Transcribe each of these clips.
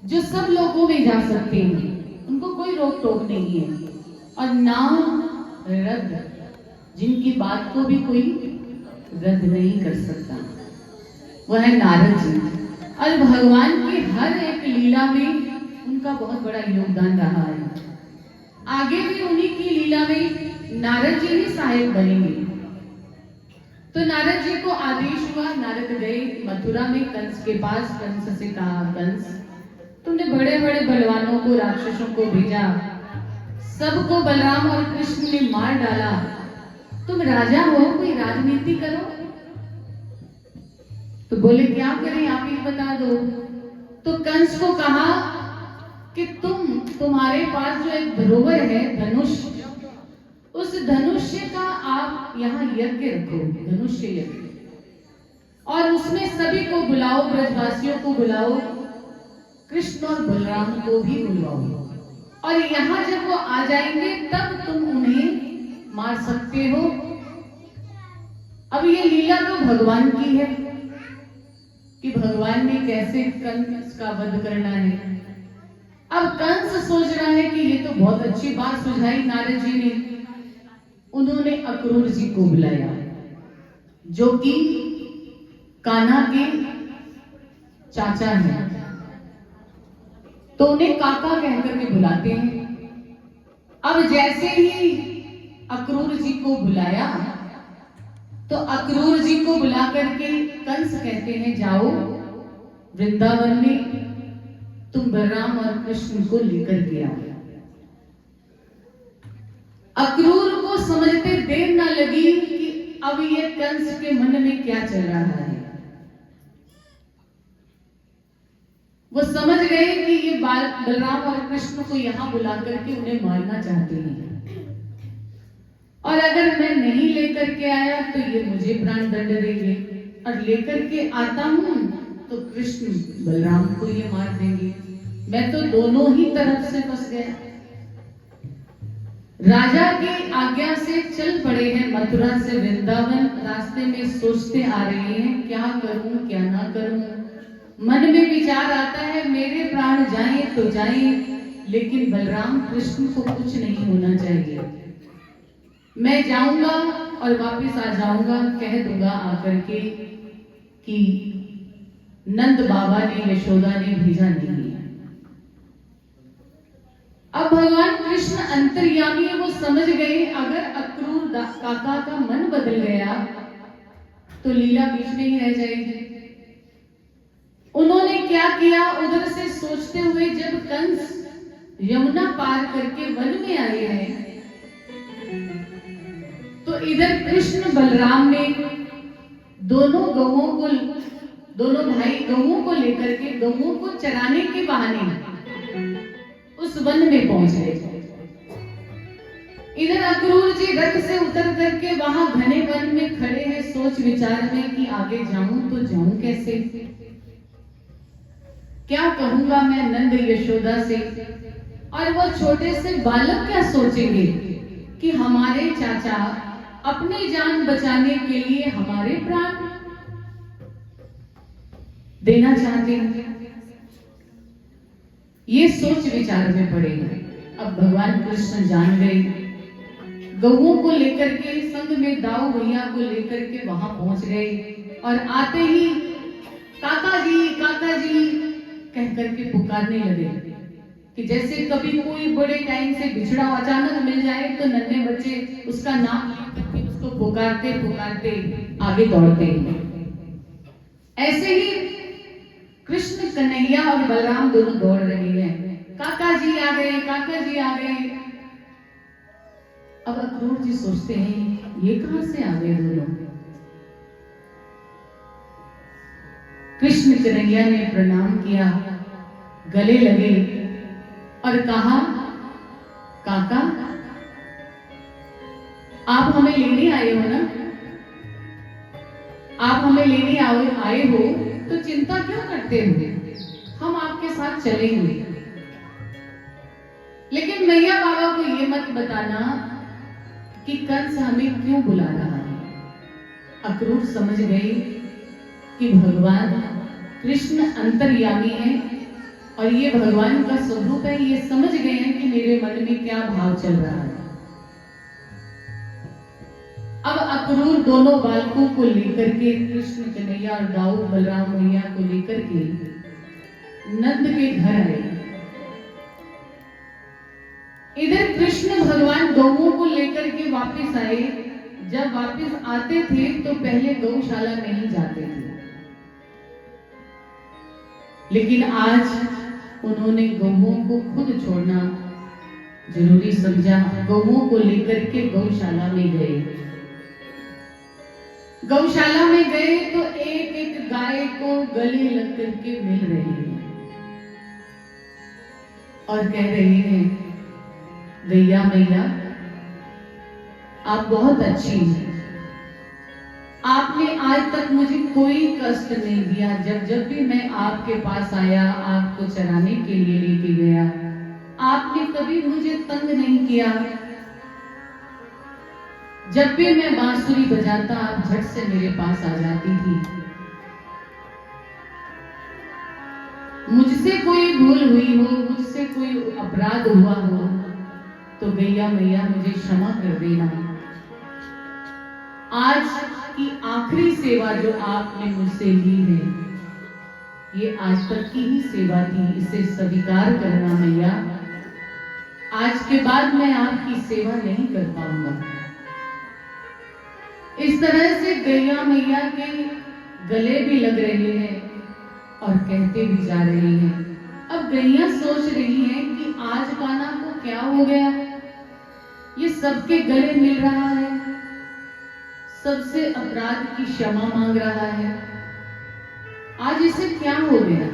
जो सब लोगों में जा सकते हैं, उनको कोई रोक टोक नहीं है, और ना रद्द, जिनकी बात को भी कोई रद्द नहीं कर सकता, वह है नारद जी। और भगवान की हर एक लीला में उनका बहुत बड़ा योगदान रहा है। आगे भी उन्हीं की लीला में नारद जी ही सहायक बनेंगे। तो नारद जी को आदेश हुआ, नारद गए मथुरा में कंस के पास। कंस से कहा, कंस तुमने बड़े बड़े बलवानों को, राक्षसों को भेजा, सबको बलराम और कृष्ण ने मार डाला, तुम राजा हो, कोई राजनीति करो। तो बोले क्या करें, आप ही बता दो। तो कंस को कहा कि तुम्हारे पास जो एक धरोहर है धनुष, उस धनुष्य का आप यहाँ यज्ञ रखो, धनुष्य यज्ञ, और उसमें सभी को बुलाओ, ब्रजवासियों को बुलाओ, कृष्ण और बलराम को भी बुलवाओ, और यहाँ जब वो आ जाएंगे तब तुम उन्हें मार सकते हो। अब ये लीला तो भगवान की है कि भगवान ने कैसे कंस का वध करना है। अब कंस सोच रहा है कि ये तो बहुत अच्छी बात सुझाई नारद जी ने। उन्होंने अक्रूर जी को बुलाया, जो कि कान्हा के चाचा हैं, तो उन्हें काका कहकर के बुलाते हैं। अब जैसे ही अक्रूर जी को बुलाया, तो अक्रूर जी को बुला करके कंस कहते हैं, जाओ वृंदावन में तुम बलराम और कृष्ण को लेकर के आओ। अक्रूर को समझते देर ना लगी कि अब ये कंस के मन में क्या चल रहा है। वो समझ गए कि ये बलराम और कृष्ण को यहां बुला करके उन्हें मारना चाहते हैं, और अगर मैं नहीं लेकर के आया तो ये मुझे प्राण दंड देंगे, और लेकर के आता हूं तो कृष्ण बलराम को ये मार देंगे। मैं तो दोनों ही तरफ से फंस गया। राजा की आज्ञा से चल पड़े हैं मथुरा से वृंदावन। रास्ते में सोचते आ रहे हैं, क्या करूं क्या ना करूं। मन में विचार आता है, मेरे प्राण जाए तो जाए, लेकिन बलराम कृष्ण को कुछ नहीं होना चाहिए। मैं जाऊंगा और वापस आ जाऊंगा, कह दूंगा आकर के कि नंद बाबा ने, यशोदा ने भेजा नहीं है। अब भगवान कृष्ण अंतर्यामी है, वो समझ गए अगर अक्रूर काका का मन बदल गया तो लीला बीच में ही रह जाएगी। उन्होंने क्या किया, उधर से सोचते हुए जब कंस यमुना पार करके वन में आए हैं, तो इधर कृष्ण बलराम ने दोनों भाई गौओं को लेकर के, गौओं को चराने के बहाने उस वन में पहुंच गए। इधर अक्रूर जी रथ से उतर करके वहां घने वन में खड़े हैं, सोच विचार में कि आगे जाऊं तो जाऊं कैसे, क्या कहूंगा मैं नंद यशोदा से, और वो छोटे से बालक क्या सोचेंगे कि हमारे चाचा अपनी जान बचाने के लिए हमारे प्राण देना चाहते हैं। ये सोच विचार में पड़े हैं। अब भगवान कृष्ण जान गए, गौओं को लेकर के संग में दाऊ भैया को लेकर के वहां पहुंच गए, और आते ही काका जी कह करके पुकारने लगे कि जैसे कभी कोई बड़े टाइम से बिछड़ा अचानक मिल जाए तो नन्हे बच्चे उसका नाम लेकर उसको पुकारते पुकारते आगे दौड़ते हैं। ऐसे ही कृष्ण कन्हैया और बलराम दोनों दौड़ रहे हैं। काका जी आ गए, काका जी आ गए। अब अक्रूर जी सोचते हैं, ये कहां से आ गए दोनों। कृष्ण कन्हैया ने प्रणाम किया, गले लगे और कहा, काका आप हमें लेने आए हो ना, आप हमें लेने आए हो तो चिंता क्यों करते हो, हम आपके साथ चलेंगे। लेकिन मैया बाबा को ये मत बताना कि कंस हमें क्यों बुला रहा है। अक्रूर समझ गए कि भगवान कृष्ण अंतर्यामी है, और ये भगवान का स्वरूप है, ये समझ गए हैं कि मेरे मन में क्या भाव चल रहा है। अब अक्रूर दोनों बालकों को लेकर के, कृष्ण कन्हैया और दाऊ बलराम मैया को लेकर के नंद के घर आए। इधर कृष्ण भगवान गौओं को लेकर के वापस आए। जब वापस आते थे तो पहले गौशाला नहीं जाते थे, लेकिन आज उन्होंने गौओं को खुद छोड़ना जरूरी समझा। गौओं को लेकर के गौशाला में गए। गौशाला में गए तो एक एक गाय को गले लग करके मिल रहे हैं और कह रहे हैं, गैया मैया आप बहुत अच्छी हैं, आपने आज तक मुझे कोई कष्ट नहीं दिया। जब जब भी मैं आपके पास आया, आपको चराने के लिए लेके गया, आपने कभी मुझे तंग नहीं किया। जब भी मैं बांसुरी बजाता आप झट से मेरे पास आ जाती थी। मुझसे कोई भूल हुई हो, मुझसे कोई अपराध हुआ हो तो गैया मैया मुझे क्षमा कर देना। आज की आखिरी सेवा जो आपने मुझसे ली है, ये आज तक की ही सेवा थी, इसे स्वीकार करना मैया। आज के बाद मैं आपकी सेवा नहीं कर पाऊंगा। इस तरह से गैया मैया के गले भी लग रहे हैं और कहते भी जा रहे हैं। अब गैया सोच रही हैं कि आज कान्हा को क्या हो गया, ये सबके गले मिल रहा है, सबसे अपराध की क्षमा मांग रहा है, आज इसे क्या हो गया।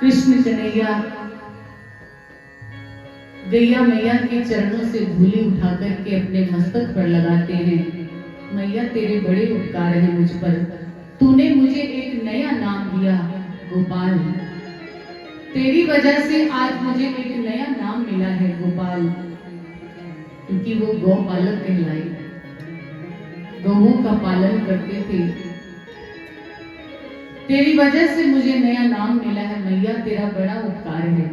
कृष्ण कन्हैया गैया मैया के चरणों से धूली उठा करके अपने मस्तक पर लगाते हैं। मैया तेरे बड़े उपकार हैं मुझ पर, तूने मुझे एक नया नाम दिया गोपाल। तेरी वजह से आज मुझे एक नया नाम मिला है गोपाल, क्योंकि वो गौपालक कहलाए, गौओं का पालन करते थे। तेरी वजह से मुझे नया नाम मिला है मैया, तेरा बड़ा उपकार है,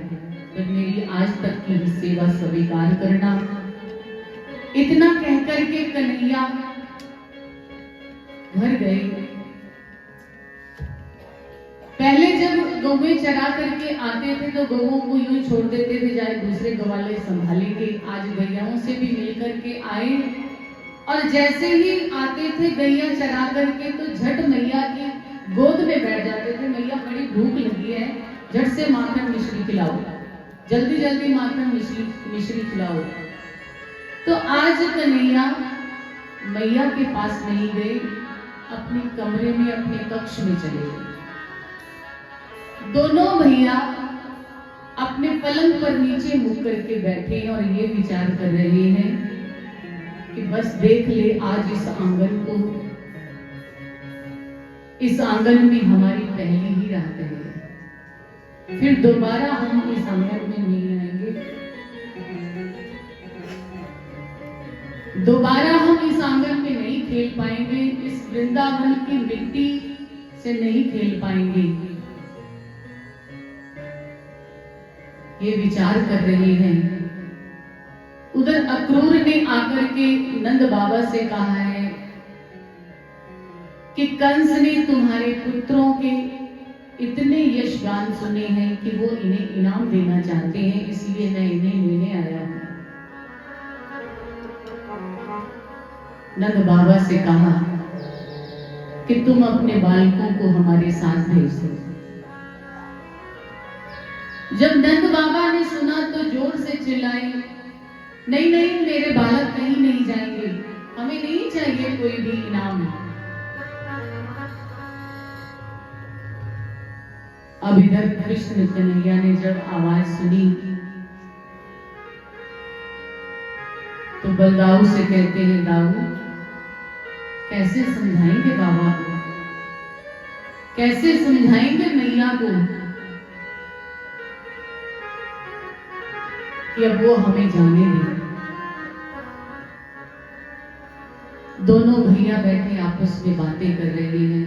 पर मेरी आज तक की सेवा स्वीकार करना। इतना कहकर के कन्हैया घर गए। पहले जब गौएं चरा करके आते थे तो गौओं को यूं छोड़ देते थे, जाए दूसरे गवाले संभालेंगे। आज गैयाओं से भी मिलकर के आए और जैसे ही आते थे गैया चरा करके तो झट मैया की गोद में बैठ जाते थे। मैया बड़ी भूख लगी है, झट से माखन मिश्री खिलाओ, जल्दी जल्दी माखन मिश्री खिलाओ। तो आज कन्हैया मैया के पास नहीं गए, अपने कमरे में अपने कक्ष में चले गए। दोनों भैया अपने पलंग पर नीचे मुख करके बैठे और ये विचार कर रहे हैं कि बस देख ले आज इस आंगन को, इस आंगन में हमारी पहली ही रात है, फिर दोबारा हम इस आंगन में नहीं आएंगे, दोबारा हम इस आंगन में नहीं खेल पाएंगे, इस वृंदावन की मिट्टी से नहीं खेल पाएंगे। ये विचार कर रहे हैं। उधर अक्रूर ने आकर के नंद बाबा से कहा है कि कंस ने तुम्हारे पुत्रों के इतने यशगान सुने हैं कि वो इन्हें इनाम देना चाहते हैं, इसलिए मैं इन्हें लेने आया हूं। नंद बाबा से कहा कि तुम अपने बालकों को हमारे साथ भेज दो। जब नंद बाबा ने सुना तो जोर से चिल्लाए, नहीं नहीं मेरे बालक कहीं नहीं जाएंगे, हमें नहीं चाहिए कोई भी इनाम। अब इधर कृष्ण कन्हैया ने जब आवाज सुनी तो बलदाऊ से कहते हैं, दाऊ कैसे समझाएंगे बाबा को, कैसे समझाएंगे मैया को कि अब वो हमें जाने दें। दोनों भैया बैठे आपस में बातें कर रहे हैं।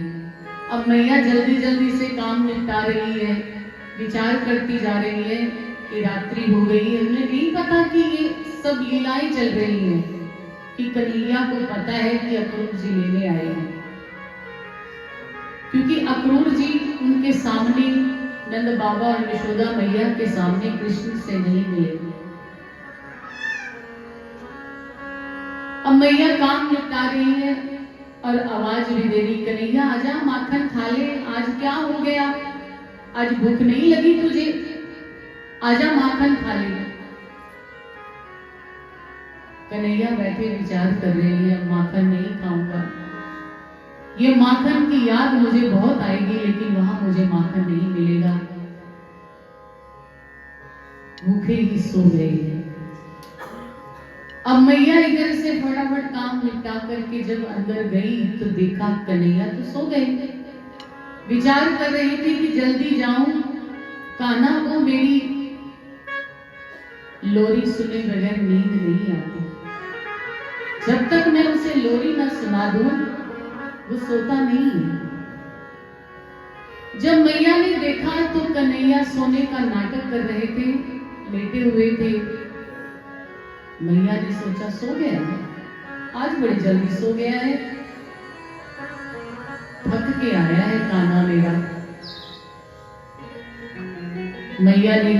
अब मैया जल्दी जल्दी से काम निपटा रही है, विचार करती जा रही है कि रात्रि हो गई है। उन्हें नहीं पता कि ये सब लीलाएं चल रही हैं, कि कन्हैया को पता है कि अक्रूर जी लेने आए हैं, क्योंकि अक्रूर जी उनके सामने, नंद बाबा और यशोदा मैया के सामने कृष्ण से नहीं मिले। अब मैया काम निपटा रही है और आवाज भी दे रही, कन्हैया आजा माखन खा ले, आज क्या हो गया, आज भूख नहीं लगी तुझे, आजा माखन खा ले। कन्हैया बैठे विचार कर रही है, माखन नहीं खाऊंगा, ये माखन की याद मुझे बहुत आएगी, लेकिन वहां मुझे माखन नहीं मिलेगा। भूखे ही सो गए हैं। अब मैया इधर से फटाफट काम निपटा करके जब अंदर गई तो देखा कन्हैया तो सो गए। विचार कर रही थी कि जल्दी जाऊं, कान्हा को मेरी लोरी सुने बगैर नींद नहीं आती, जब तक मैं उसे लोरी न सुना दूं वो सोता नहीं है। जब मैया ने देखा तो कन्हैया सोने का नाटक कर रहे थे, लेटे हुए थे। मैया ने सोचा सो गया है, आज बड़ी जल्दी सो गया है, थक के आया है कान्हा मेरा। मैया ने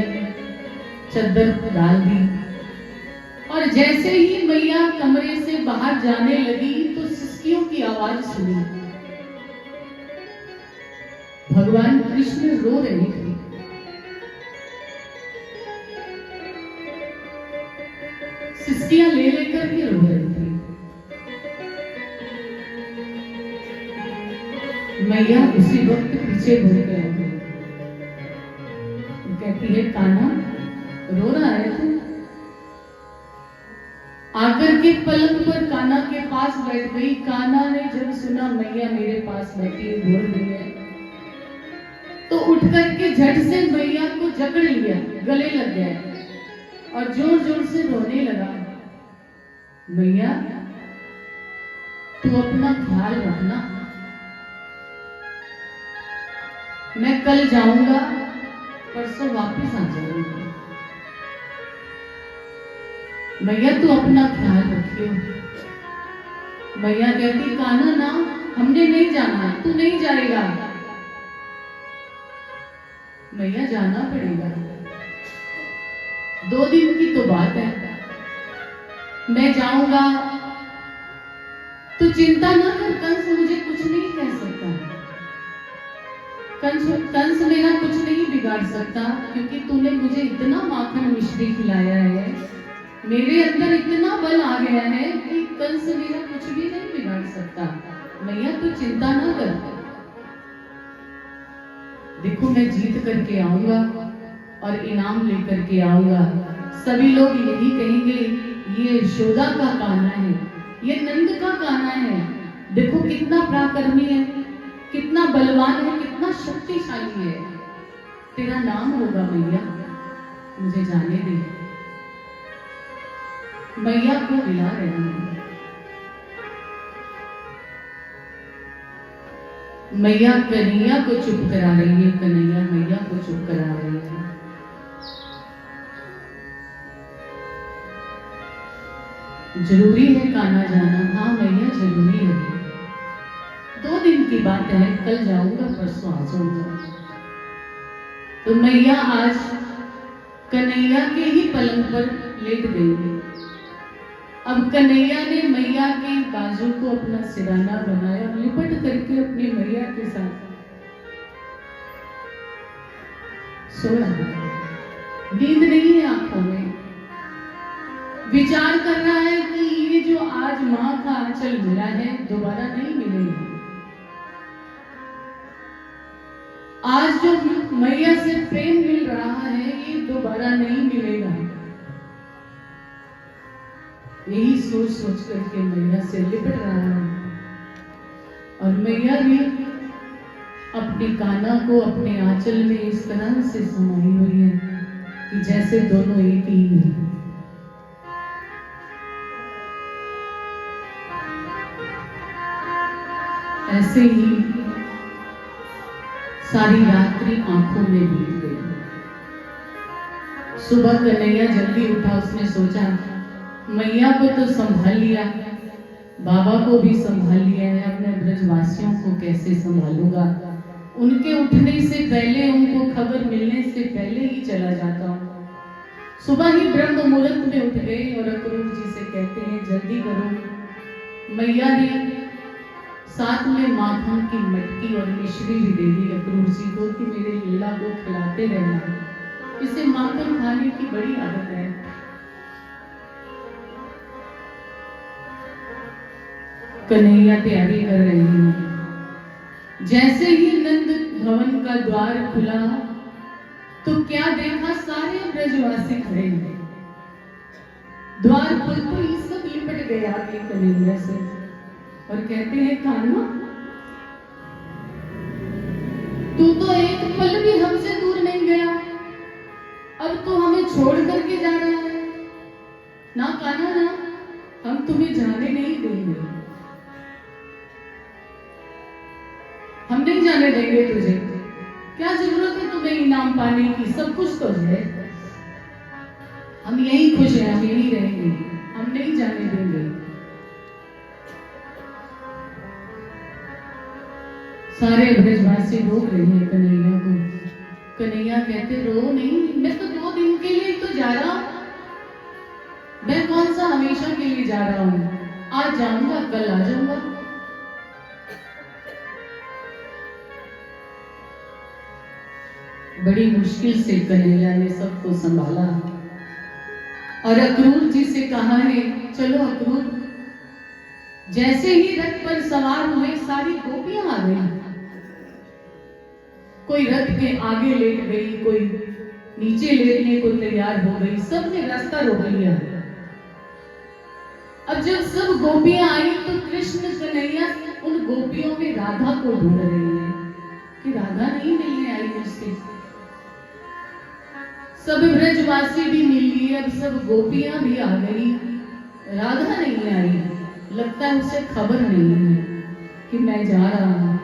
चद्दर डाल दी और जैसे ही मैया कमरे से बाहर जाने लगी तो सिसकियों की आवाज सुनी। भगवान कृष्ण रो रहे थे। सिसकियां ले लेकर के रो रही थी। मैया उसी वक्त पीछे मुड़ गए, कहती है कान्हा रो रहा है तू? आकर के पलंग पर कान्हा के पास बैठ गई। कान्हा ने जब सुना मैया मेरे पास बैठी बोल रही है तो उठ करके झट से मैया को जकड़ लिया, गले लग गया और जोर जोर से रोने लगा। मैया तू अपना ख्याल रखना, मैं कल जाऊंगा, परसों वापस आ जाऊंगा। मैया तू अपना ख्याल रखियो। मैया कहती कान्हा ना, हमने नहीं जाना, तू नहीं जाएगा। मैया जाना पड़ेगा, 2 दिन की तो बात है, मैं जाऊंगा, तू चिंता ना कर, कंस मुझे कुछ नहीं कह सकता, कंस मेरा कुछ नहीं बिगाड़ सकता, क्योंकि तूने मुझे इतना माखन मिश्री खिलाया है, मेरे अंदर इतना बल आ गया है कि कंस मेरा कुछ भी नहीं बिगाड़ सकता। मैया तू चिंता ना कर, देखो मैं जीत करके आऊंगा और इनाम लेकर के आऊंगा। सभी लोग यही कहेंगे ये यशोदा का कान्हा है, ये नंद का कान्हा है, देखो कितना पराक्रमी है, कितना बलवान है, कितना शक्तिशाली है। तेरा नाम होगा मैया, मुझे जाने दे। मैया को बुला रहे हैं। मैया कन्हैया को चुप करा रही है, कन्हैया मैया को चुप करा रही है। जरूरी है कान्हा जाना? हाँ मैया जरूरी है, 2 दिन की बात है, कल जाऊंगा परसों आ जाऊंगा। तो मैया आज कन्हैया के ही पलंग पर लेट गई। अब कन्हैया ने मैया के बाजू को अपना सिराना बनाया, लिपट करके अपनी मैया के साथ सो रहा है। नींद नहीं है आंखों में, विचार कर रहा है कि ये जो आज माँ का आंचल मिला है दोबारा नहीं मिलेगा। आज जो मैया से प्रेम मिल रहा है ये दोबारा नहीं मिलेगा। यही सोच सोच करके मैया से लिपट रहा है और मैया भी अपने कान्हा को अपने आंचल में इस तरह से समाई हुई है कि जैसे दोनों एक ही हैं। ऐसे ही सारी रात्रि आंखों में बीत गई। सुबह कन्हैया जल्दी उठा। उसने सोचा मैया को तो संभाल लिया, बाबा को भी संभाल लिया है, अपने ब्रजवासियों को कैसे संभालूंगा। उनके उठने से पहले, उनको खबर मिलने से पहले ही चला जाता हूँ। सुबह ही ब्रह्म मुहूर्त में उठ गए और अक्रूर जी से कहते हैं जल्दी करो। मैया ने साथ में माखन की मटकी और मिश्री भी दे दी अक्रूर जी को कि मेरे लीला को खिलाते रहना, इसे माखन खाने की बड़ी आदत है। कन्हैया तैयारी कर रही है। जैसे ही नंद भवन का द्वार खुला तो क्या देखा, सारे ब्रजवासी खड़े हैं। द्वार खुलते ही सब लिपट गए आगे कन्हैया से और कहते हैं कान्हा, तू तो एक पल भी हमसे दूर नहीं गया, अब तो हमें छोड़ करके जा रहा है। ना कान्हा ना, हम तुम्हें जाने नहीं देंगे, हम नहीं जाने देंगे तुझे। क्या जरूरत है तुम्हें इनाम पाने की, सब कुछ तो है। हम यही खुश हैं, हम यही रहेंगे, हम नहीं जाने देंगे। सारे ब्रजवासी रो रहे हैं कन्हैया को। कन्हैया कहते रो नहीं, मैं तो 2 दिन के लिए तो जा रहा हूं, मैं कौन सा हमेशा के लिए जा रहा हूं। आज जाऊंगा, कल आ जाऊंगा। बड़ी मुश्किल से कन्हैया ने सबको संभाला और अक्रूर जी से कहा है चलो अक्रूर। जैसे ही रथ पर सवार हुए सारी गोपियां आ गई। कोई रथ के आगे लेट गई, कोई नीचे लेटने को तैयार हो गई, सबने रास्ता रोक लिया। अब जब सब गोपियां आई तो कृष्ण कन्हैया उन गोपियों में राधा को ढूंढ रही है कि राधा नहीं मिलने आई मुझसे। सब ब्रजवासी भी मिल लिए, अब सब गोपियां भी आ गई, राधा नहीं आई। लगता है उसे खबर नहीं है कि मैं जा रहा हूं।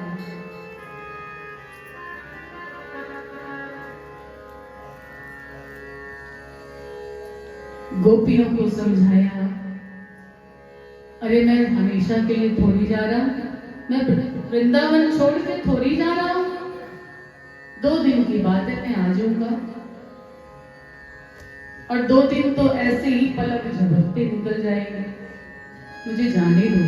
गोपियों को समझाया, अरे मैं हमेशा के लिए थोड़ी जा रहा हूं, मैं वृंदावन छोड़ के थोड़ी जा रहा हूं, 2 दिन की बात है, मैं आ जाऊंगा। और 2 दिन तो ऐसे ही पलक झपकते निकल जाएंगे, मुझे जाने दो।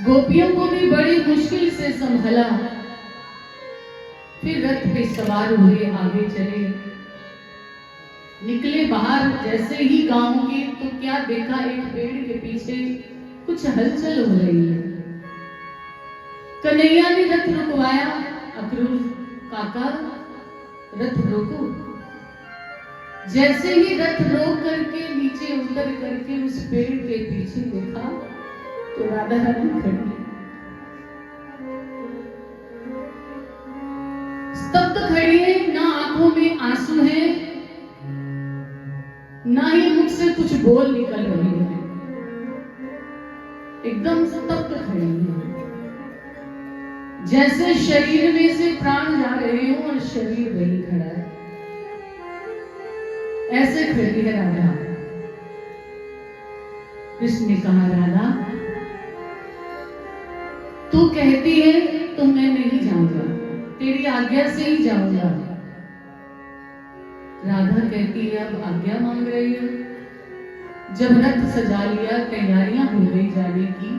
गोपियों को भी बड़ी मुश्किल से संभाला। फिर रथ पे सवार हुए, आगे चले, निकले बाहर। जैसे ही गांव के तो क्या देखा, एक पेड़ के पीछे कुछ हलचल हो रही है। कन्हैया ने रथ रुकवाया, अक्रूर काका रथ रोको। जैसे ही रथ रोक करके नीचे उतर करके उस पेड़ के पीछे देखा तो राधा रानी खड़ी, स्तब्ध खड़ी है, ना आंखों में आंसू है, ना ही मुख से कुछ बोल निकल रही है, एकदम स्तब्ध खड़ी है। जैसे शरीर में से प्राण जा रहे हो और शरीर वही खड़ा है, ऐसे खड़ी है राधा। कृष्ण ने कहा राधा तू कहती है तो मैं नहीं जाऊंगा, तेरी आज्ञा से ही जाऊंगा। राधा कहती है अब आज्ञा मांग रही हो, जब रथ सजा लिया, तैयारियां हो गई जाने की,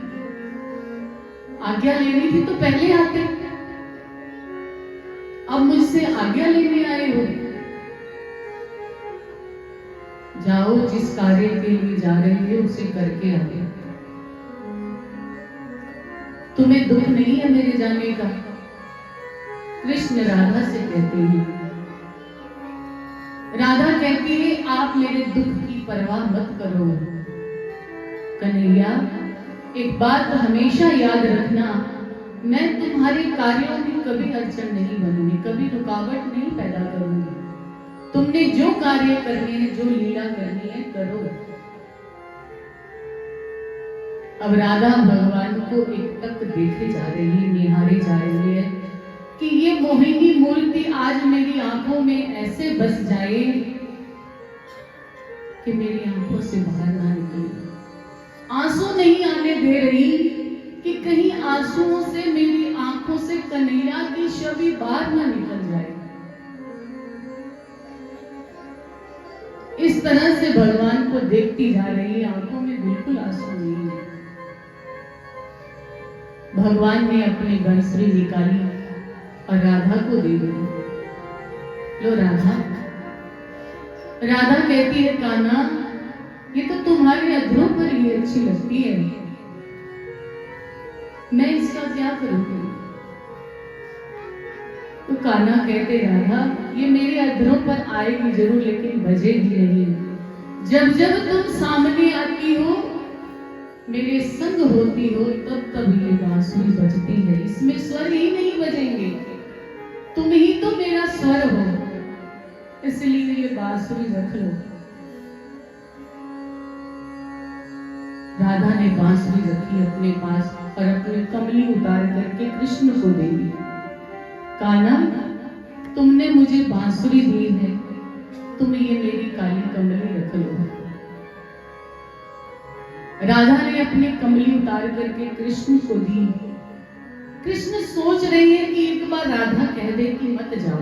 आज्ञा लेनी थी तो पहले आते, अब मुझसे आज्ञा लेने आए हो। जाओ, जिस कार्य के लिए जा रहे हो उसे करके आओ। तुम्हें दुख नहीं है मेरे जाने का? कृष्ण राधा से कहते हैं। राधा कहती है आप मेरे दुख की परवाह मत करो। कन्हैया एक बात हमेशा याद रखना, मैं तुम्हारे कार्यों में कभी अड़चन नहीं बनूंगी, कभी रुकावट नहीं पैदा करूंगी। तुमने जो कार्य करने हैं, जो लीला करनी है करो। अब राधा भगवान को एकटक देखे जा रही है, निहारे जा रही है कि ये मोहिनी मूर्ति आज मेरी आंखों में ऐसे बस जाए कि मेरी आंखों से बाहर ना निकले। आंसू नहीं आने दे रही कि कहीं आंसुओं से मेरी आंखों से कन्हैया की छवि बाहर ना निकल जाए। इस तरह से भगवान को देखती जा रही है, आंखों में बिल्कुल आंसू नहीं है। भगवान ने अपनी बंसुरी निकाली और राधा को दे दी। लो राधा। राधा कहती है कान्हा, ये तो तुम्हारे अधरों पर ही अच्छी लगती है, मैं इसका क्या करूंगी? तो कान्हा कहते राधा, ये मेरे अधरों पर आएगी जरूर लेकिन बजेगी नहीं। जब जब तुम सामने आती हो, मेरे संग होती हो, तब तब ये बांसुरी बजती है। इसमें स्वर ही नहीं बजेंगे, तुम ही तो मेरा स्वर हो, इसलिए ये बांसुरी रख लो। राधा ने बांसुरी रखी अपने पास और अपनी कमली उतार करके कृष्ण को दे दी। कान्हा, तुमने मुझे बांसुरी दी है, तुम ये मेरी काली कमली रख लो। राधा ने अपनी कमली उतार करके कृष्ण को दी। कृष्ण सोच रहे हैं कि एक बार राधा कह दे कि मत जाओ,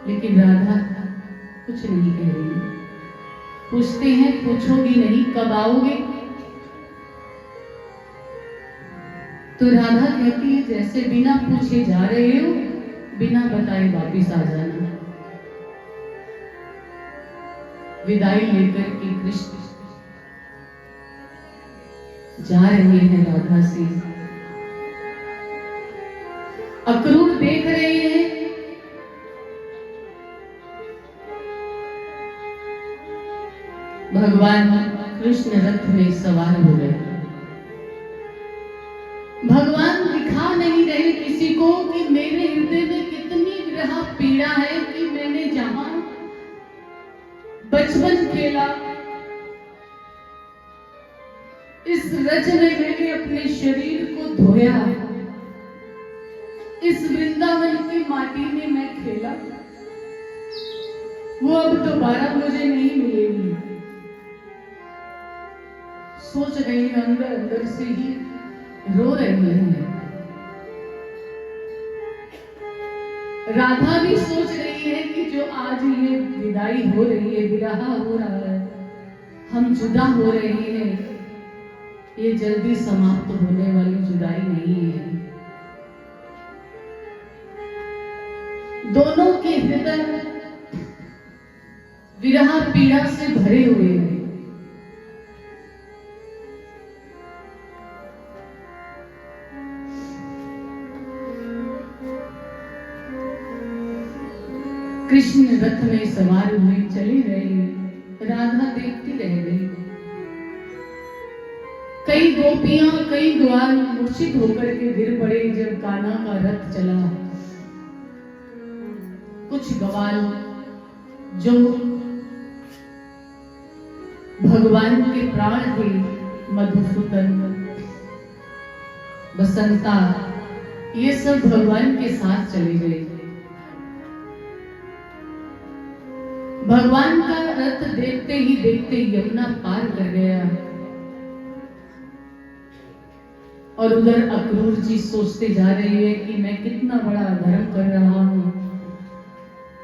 लेकिन राधा कुछ नहीं कह रही। पूछते हैं पूछोगी नहीं, कब आओगे? तो राधा कहती है जैसे बिना पूछे जा रहे हो, बिना बताए वापिस आ जाना। विदाई लेकर के कृष्ण जा रहे हैं राधा से। अक्रूर देख रहे हैं भगवान कृष्ण रथ में सवार हो गए। भगवान दिखा नहीं रहे किसी को कि मेरे हृदय में कितनी विरह पीड़ा है कि मैंने जहां बचपन खेला, इस रज में मैंने अपने शरीर को धोया, इस वृंदावन की माटी में मैं खेला, वो अब दोबारा मुझे नहीं मिलेगी। सोच रही है, अंदर अंदर से ही रो रही है। राधा भी सोच रही है कि जो आज ये विदाई हो रही है, विरह हो रहा है, हम जुदा हो रहे हैं, ये जल्दी समाप्त होने वाली जुदाई नहीं है। दोनों के हृदय विरह पीड़ा से भरे हुए हैं। कृष्ण रथ में सवार हुए चले गए। राधा देखती रह गई। कई गोपियां, कई ग्वाल मूर्छित होकर के गिर पड़े जब कान्हा का रथ चला। कुछ ग्वाल जो भगवान के प्राण थे, मधुसूदन, बसंता, ये सब भगवान के साथ चले गए। भगवान का रथ देखते ही यमुना पार कर गया। और उधर अक्रूर जी सोचते जा रहे हैं कि मैं कितना बड़ा धर्म कर रहा हूं,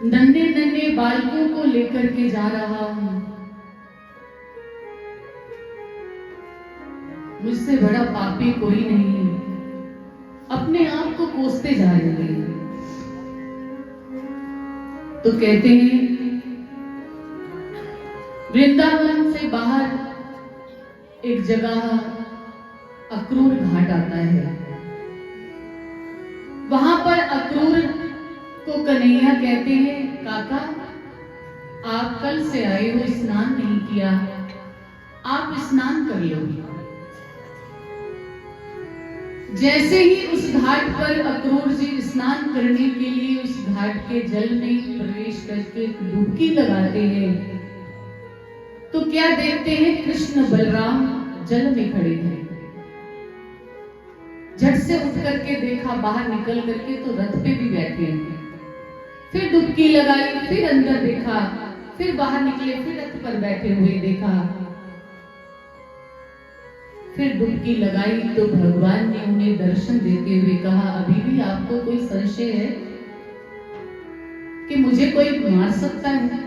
नन्हे नन्हे बालकों को लेकर के जा रहा हूं, मुझसे बड़ा पापी कोई नहीं। अपने आप को कोसते जा रहे हैं। तो कहते हैं वृंदावन से बाहर एक जगह अक्रूर घाट आता है। वहां पर अक्रूर को कन्हैया कहते हैं, काका आप कल से आए हो, स्नान नहीं किया, आप स्नान कर लो। जैसे ही उस घाट पर अक्रूर जी स्नान करने के लिए उस घाट के जल में प्रवेश करके डुबकी लगाते हैं, तो क्या देखते हैं, कृष्ण बलराम जल में खड़े हैं। झट से उठ करके देखा, बाहर निकल करके तो रथ पे भी बैठे हैं। फिर डुबकी लगाई, फिर अंदर देखा, फिर बाहर निकले, फिर रथ पर बैठे हुए देखा। फिर डुबकी लगाई तो भगवान ने उन्हें दर्शन देते हुए कहा, अभी भी आपको कोई संशय है कि मुझे कोई मार सकता है?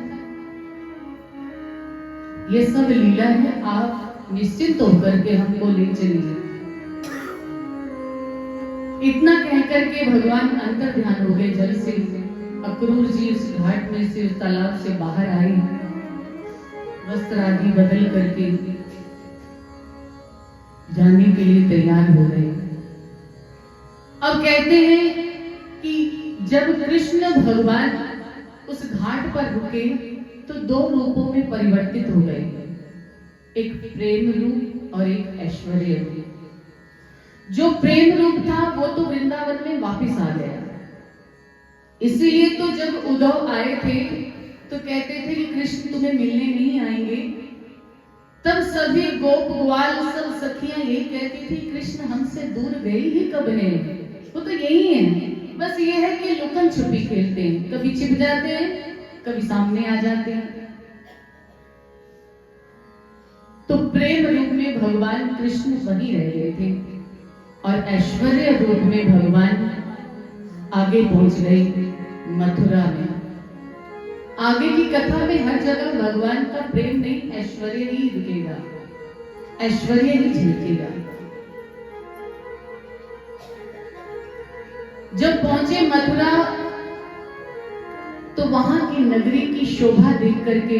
ये सब लीला है, आप निश्चिंत होकर के हमको ले चलिए। इतना कहकर के भगवान अंतर ध्यान हो गए जल से। अक्रूर जी उस घाट में से, उस तालाब से बाहर आए, वस्त्र आदि बदल करके जाने के लिए तैयार हो गए। अब कहते हैं कि जब कृष्ण भगवान उस घाट पर रुके तो दो रूपों में परिवर्तित हो गए, एक प्रेम रूप और एक ऐश्वर्य रूप। जो प्रेम रूप था वो तो वृंदावन में वापस आ गया। इसीलिए तो जब उद्धव आए थे तो कहते थे कि कृष्ण तुम्हें मिलने नहीं आएंगे, तब सभी गोप ग्वाल सब सखियां यही कहती थी, कृष्ण हमसे दूर गए ही कब है, वो तो यही है, बस ये है कि लुकन छुपी खेलते हैं, कभी छिप जाते हैं, कभी सामने आ जाते हैं। तो प्रेम रूप में भगवान कृष्ण वहीं रह गए थे और ऐश्वर्य रूप में भगवान आगे पहुंच गए मथुरा में। आगे की कथा में हर जगह भगवान का प्रेम नहीं, ऐश्वर्य ही दिखेगा, ऐश्वर्य ही झलकेगा। जब पहुंचे मथुरा तो वहां की नगरी की शोभा देख करके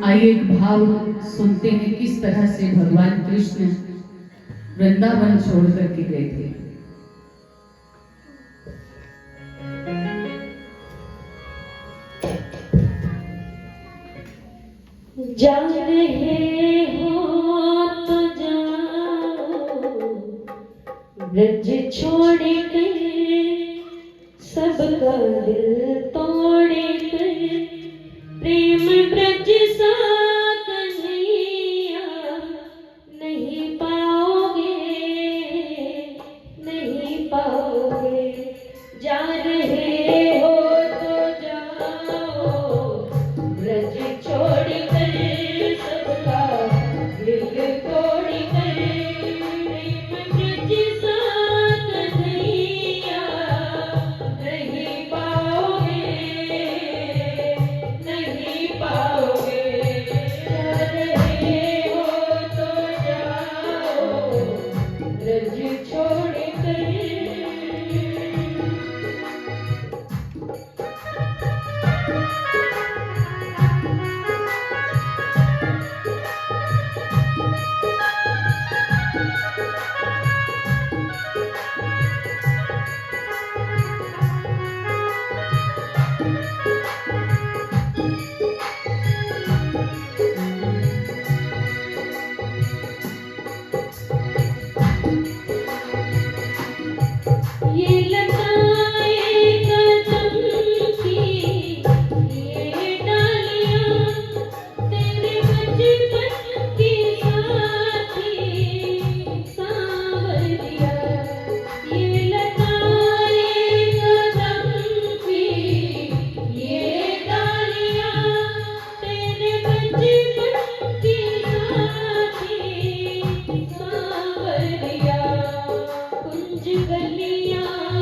आइए एक भाव सुनते हैं, किस तरह से भगवान कृष्ण वृंदावन छोड़ करके गए थे। जा रहे हो तो जाओ, ब्रज छोड़ कर, सबका दिल तोड़ कर, प्रेम ब्रज सा कन्हैया नहीं पाओगे, नहीं पाओगे। जा रहे हो तो जाओ, ब्रज छोड़ कर, सबका दिल तोड़ कर, प्रेम ब्रज सा कन्हैया नहीं पाओगे, नहीं पाओगे। जा रहे हो तो जाओ, ब्रज छोड़ कर। ये लताएं कदम की, ये डालियां तेरे बचपन की साथी सांवरिया। ये लताएं कदम की, ये डालियां तेरे बचपन की साथी सांवरिया। कुंज गलियां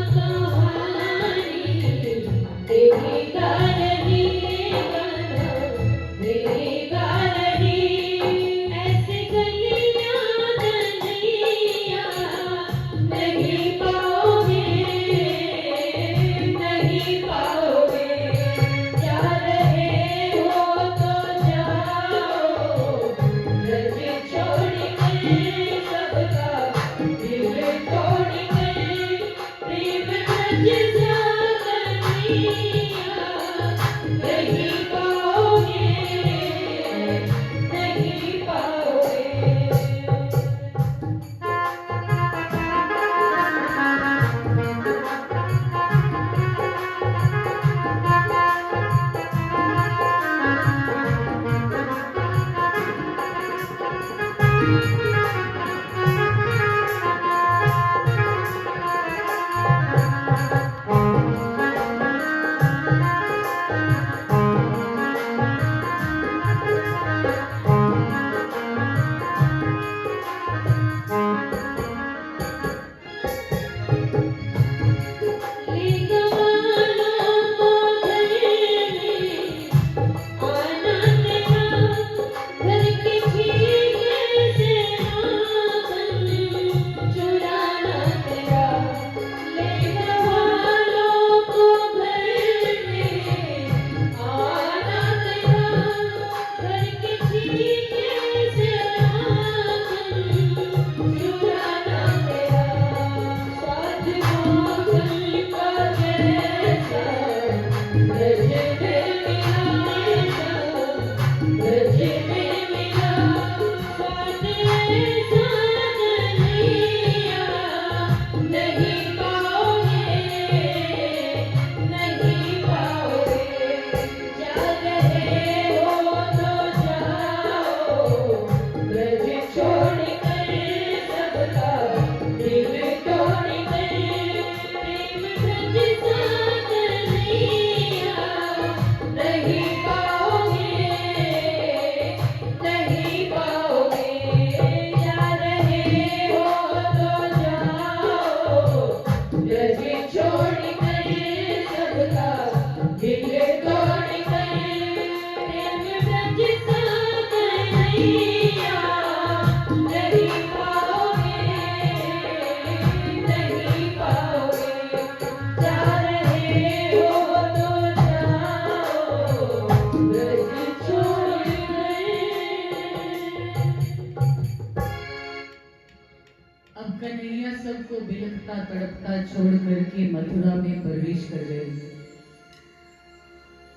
अब कन्हैया सबको बिलखता तड़पता छोड़ करके मथुरा में प्रवेश कर गए।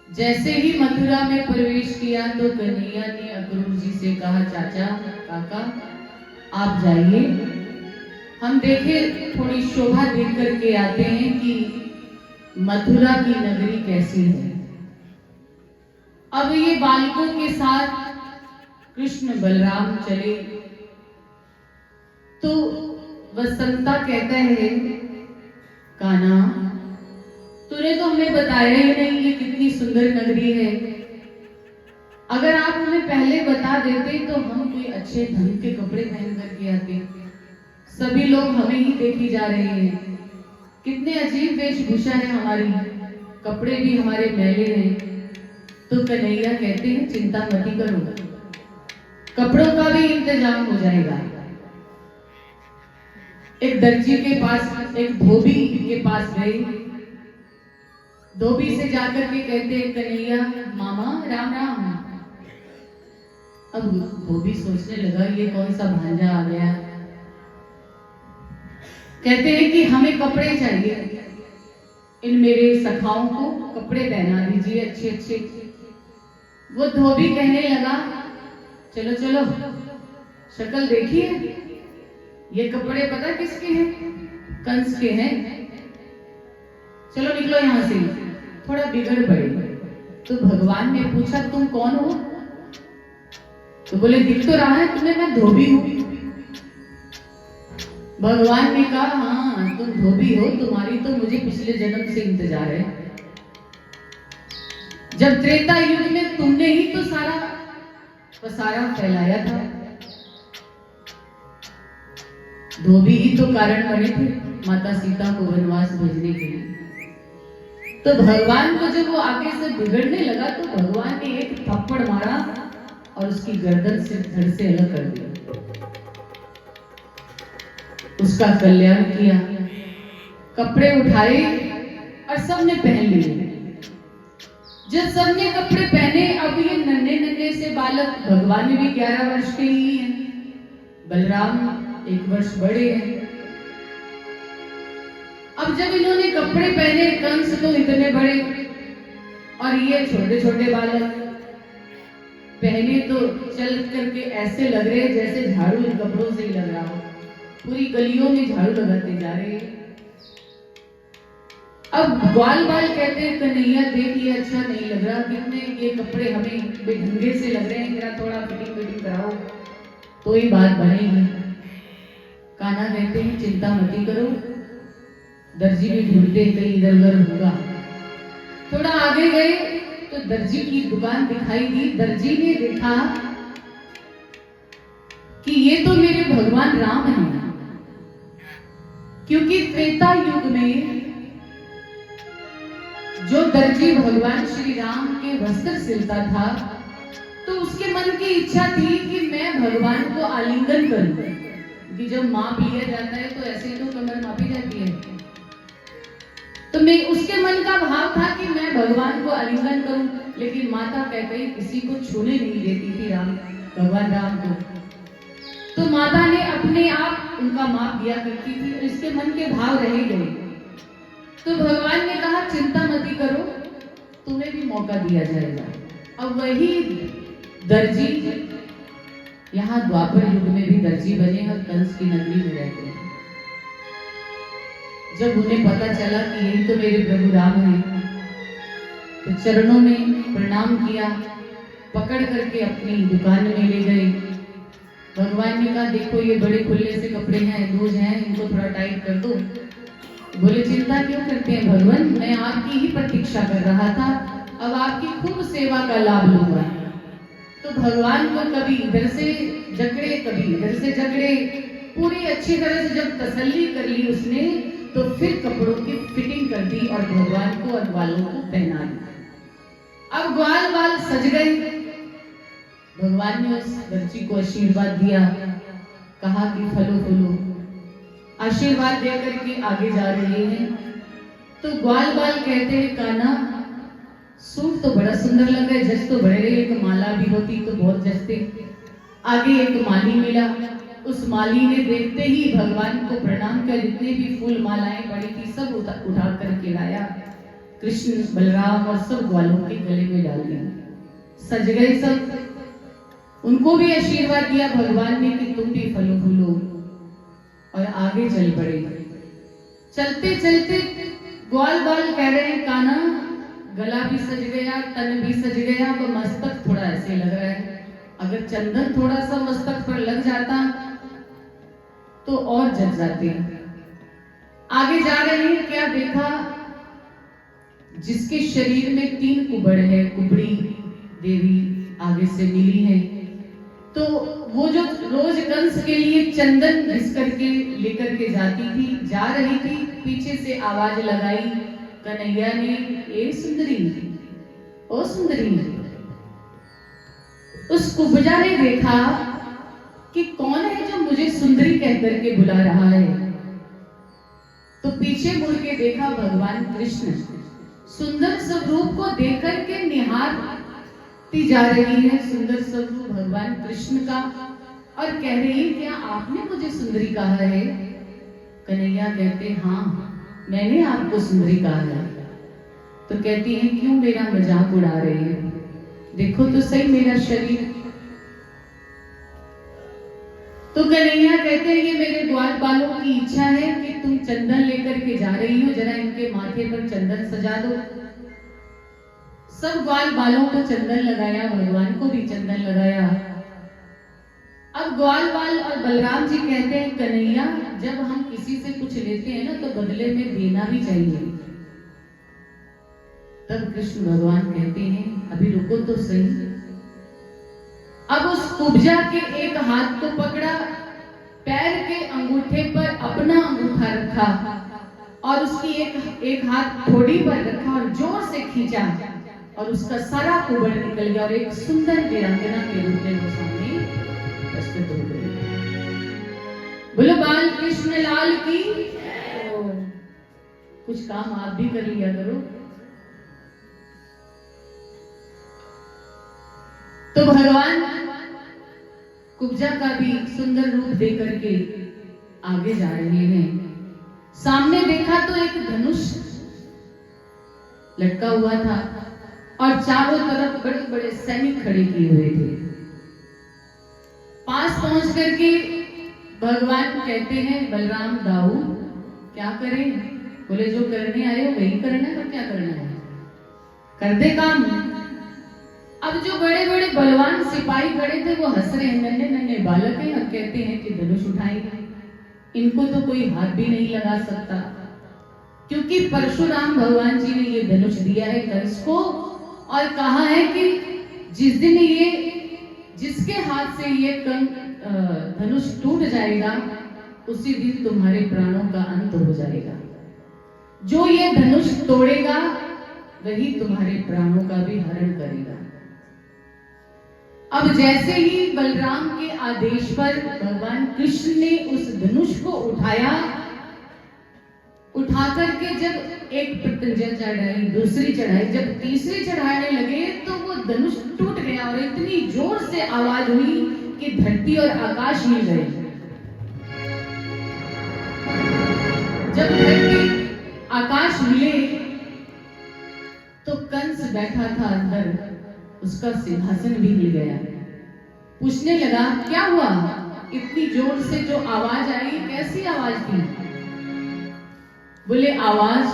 जैसे ही मथुरा में प्रवेश किया तो कन्हैया ने अक्रूर जी से कहा, चाचा काका आप जाइए, हम देखे थोड़ी शोभा देख करके आते हैं कि मथुरा की नगरी कैसी है। अब ये बालकों के साथ कृष्ण बलराम चले तो वसंता कहता है, कान्हा तूने तो हमें बताया ही नहीं ये कितनी सुंदर नगरी है। अगर आप हमें पहले बता देते तो हम कोई अच्छे ढंग के कपड़े पहन करके आते। सभी लोग हमें ही देखी जा रहे हैं, कितने अजीब वेशभूषा है हमारी, कपड़े भी हमारे मैले हैं। तो कन्हैया कहते हैं, चिंता मत करो, कपड़ों का भी इंतजाम हो जाएगा। एक दर्जी के पास, एक धोबी के पास गए। धोबी से जाकर के कहते हैं, कन्हैया मामा राम राम। अब धोबी सोचने लगा ये कौन सा भांजा आ गया। कहते हैं कि हमें कपड़े चाहिए, इन मेरे सखाओं को कपड़े पहना दीजिए अच्छे अच्छे। वो धोबी कहने लगा, चलो चलो शक्ल देखिए, ये कपड़े पता किसके हैं? कंस के हैं। चलो निकलो यहां से, थोड़ा बिगड़ पड़े। तो भगवान ने पूछा, तुम कौन हो? तो बोले, दिख तो रहा है तुम्हें मैं धोबी हूं। भगवान ने कहा, हाँ तुम धोबी हो, तुम्हारी तो मुझे पिछले जन्म से इंतजार है। जब त्रेता युग में तुमने ही तो सारा पसारा फैलाया था, धोबी ही तो कारण बने थे माता सीता को वनवास भेजने के लिए। तो भगवान को जब वो आगे से बिगड़ने लगा तो भगवान ने एक थप्पड़ मारा और उसकी गर्दन से धड़ से अलग कर दिया, उसका कल्याण किया। कपड़े उठाए और सबने पहन लिए। जब सबने कपड़े पहने, अब ये नन्हे नन्हे से बालक, भगवान भी 11 वर्ष के ही हैं, बलराम 1 वर्ष बड़े हैं। अब जब इन्होंने कपड़े पहने, कंस तो इतने बड़े और ये छोटे छोटे बालक पहने, तो चल करके ऐसे लग रहे जैसे झाड़ू इन कपड़ों से ही लग रहा हो। पूरी गलियों में झाड़ू लगाते जा रहे हैं। अब ग्वाल बाल कहते हैं, कन्हैया देख ये अच्छा नहीं लग रहा, कितने ये कपड़े हमें बेढंगे से लग रहे हैं, जरा थोड़ा फिटिंग कराओ तो ही बात बनेगी। कान्हा कहते हैं, चिंता मत करो, दर्जी भी ढूंढते कहीं इधर उधर होगा। थोड़ा आगे गए तो दर्जी की दुकान दिखाई दी। दर्जी ने देखा कि ये तो मेरे भगवान राम हैं, क्योंकि त्रेता युग में जो दर्जी भगवान श्री राम के वस्त्र सिलता था, तो उसके मन की इच्छा थी कि मैं भगवान को आलिंगन करूं, कि जब माप लिया जाता है तो ऐसे तो कमर मापी जाती है। तो मैं, उसके मन का भाव था कि मैं भगवान को आलिंगन करूं, लेकिन माता कैकेयी किसी को छूने नहीं देती थी भगवान राम को। तो माता ने अपने आप उनका माप दिया करती थी, इसके मन के भाव रह गए। तो भगवान ने कहा, चिंता मत करो, तुम्हें भी मौका दिया जाएगा। अब वही दर्जी यहाँ द्वापर युग में भी दर्जी बने और कंस की नगरी में रहते हैं। जब उन्हें पता चला कि यही तो मेरे प्रभु राम हैं, तो चरणों में प्रणाम किया, पकड़ करके अपनी दुकान में ले गए। भगवान ने कहा, देखो ये बड़े खुले से कपड़े हैं, लूज हैं, इनको थोड़ा टाइट कर दो। बोले, चिंता क्यों करते हैं भगवान, मैं आपकी ही प्रतीक्षा कर रहा था, अब आपकी खूब सेवा का लाभ लूंगा। तो भगवान को कभी इधर से जकड़े, कभी इधर से जकड़े, पूरी अच्छी तरह से जब तसल्ली कर ली उसने, तो फिर कपड़ों की फिटिंग कर दी और भगवान को और ग्वालों को पहना दिया। अब ग्वाल बाल सज गए। भगवान ने उस दर्जी को आशीर्वाद दिया, कहा कि फलो फूलो, आशीर्वाद देकर के आगे जा रहे हैं। तो ग्वाल बाल कहते हैं, कान्हा सूट तो बड़ा सुंदर लग रहा है, जज तो बड़े रहे, एक माला भी होती तो बहुत जचते। आगे एक माली मिला, उस माली ने देखते ही भगवान को प्रणाम कर जितने भी फूल मालाएं पड़ी थी सब उठा करके लाया, कृष्ण बलराम और सब ग्वालों के गले में डाल दिया। सज गए सब, उनको भी आशीर्वाद दिया भगवान ने कि तुम भी फलो फूलो, और आगे चल पड़े। चलते चलते ग्वाल बाल कह रहे हैं कान्हा गला भी सज गया, तन भी सज गया, तो मस्तक थोड़ा ऐसे लग रहा है, अगर चंदन थोड़ा सा मस्तक पर लग जाता तो और जग जाते। आगे जा रहे हैं, क्या देखा, जिसके शरीर में 3 कुबड़ है, कुबड़ी देवी आगे से मिली है, तो वो जो रोज कंस के लिए चंदन घिस करके लेकर के जाती थी, जा रही थी, पीछे से आवाज लगाई कन्हैया ने, ए सुंदरी, ओ सुंदरी। उस कुब्जा ने देखा कि कौन है जो मुझे सुंदरी कह करके बुला रहा है, तो पीछे मुड़ के देखा भगवान कृष्ण सुंदर स्वरूप को देख करके निहारती जा रही है, सुंदर स्वरूप भगवान कृष्ण का, और कह रही है क्या आपने मुझे सुंदरी कहा है? कन्हैया कहते हाँ मैंने आपको सुंदरी कहा है। तो कहती है क्यों मेरा मजाक उड़ा रही है, देखो तो सही मेरा शरीर। तो कन्हैया कहते हैं ये मेरे ग्वाल बालों की इच्छा है कि तुम चंदन लेकर के जा रही हो, जरा इनके माथे पर चंदन सजा दो। सब ग्वाल बालों को चंदन लगाया, भगवान को भी चंदन लगाया। अब ग्वाल बाल और बलराम जी कहते हैं कन्हैया जब हम किसी से कुछ लेते हैं ना तो बदले में देना भी चाहिए। तब कृष्ण भगवान कहते हैं अभी रुको तो सही। अब उस कुब्जा के एक हाथ को पकड़ा, पैर के अंगूठे पर अपना अंगूठा रखा और उसकी एक हाथ ठोड़ी पर रखा और जोर से खींचा और उसका सारा कुबड़ निकल गया और एक सुंदर वीरांगना के रूप में वो सामने प्रस्तुत हो गई। बोलो बाल कृष्ण लाल की। कुछ काम आप भी कर लिया करो। तो भगवान कुब्जा का भी सुंदर रूप देकर के आगे जा रहे हैं। सामने देखा तो एक धनुष लटका हुआ था और चारों तरफ बड़े बड़े सैनिक खड़े किए हुए थे। पास पहुंच करके भगवान कहते हैं बलराम दाऊ क्या करें? बोले जो करने आए हो वही करना है, तो क्या करना है कर दे काम। अब जो बड़े बड़े बलवान सिपाही खड़े थे वो हंस रहे हैं, नन्हे नन्हे बालक हैं और कहते हैं कि धनुष उठाएंगे, इनको तो कोई हाथ भी नहीं लगा सकता, क्योंकि परशुराम भगवान जी ने ये धनुष दिया है कंस को और कहा है कि जिस दिन ये जिसके हाथ से ये धनुष टूट जाएगा उसी दिन तुम्हारे प्राणों का अंत हो जाएगा। जो ये धनुष तोड़ेगा वही तुम्हारे प्राणों का भी हरण करेगा। अब जैसे ही बलराम के आदेश पर भगवान कृष्ण ने उस धनुष को उठाया, उठा करके जब एक प्रत्यंजन चढ़ाई, दूसरी चढ़ाई, जब तीसरी चढ़ाने लगे तो वो धनुष टूट गया और इतनी जोर से आवाज हुई कि धरती और आकाश हिल गए। जब धरती आकाश हिले तो कंस बैठा था अंदर, उसका सिंहासन भी हिल गया। पूछने लगा क्या हुआ, इतनी जोर से जो आवाज आई कैसी आवाज थी? बोले आवाज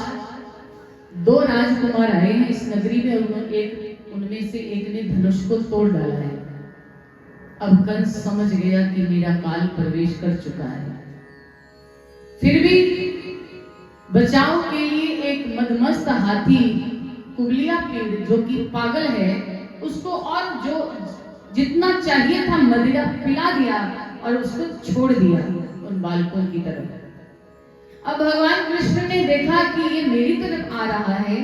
दो राजकुमार आए हैं इस नगरी में, उनमें से एक ने धनुष को तोड़ डाला है। अब कंस समझ गया कि मेरा काल प्रवेश कर चुका है। फिर भी बचाव के लिए एक मदमस्त हाथी कुबलिया पेड़ जो कि पागल है उसको और जो जितना चाहिए था मदिरा पिला दिया और उसको छोड़ दिया उन बालकों की तरफ। अब भगवान कृष्ण ने देखा कि ये मेरी तरफ आ रहा है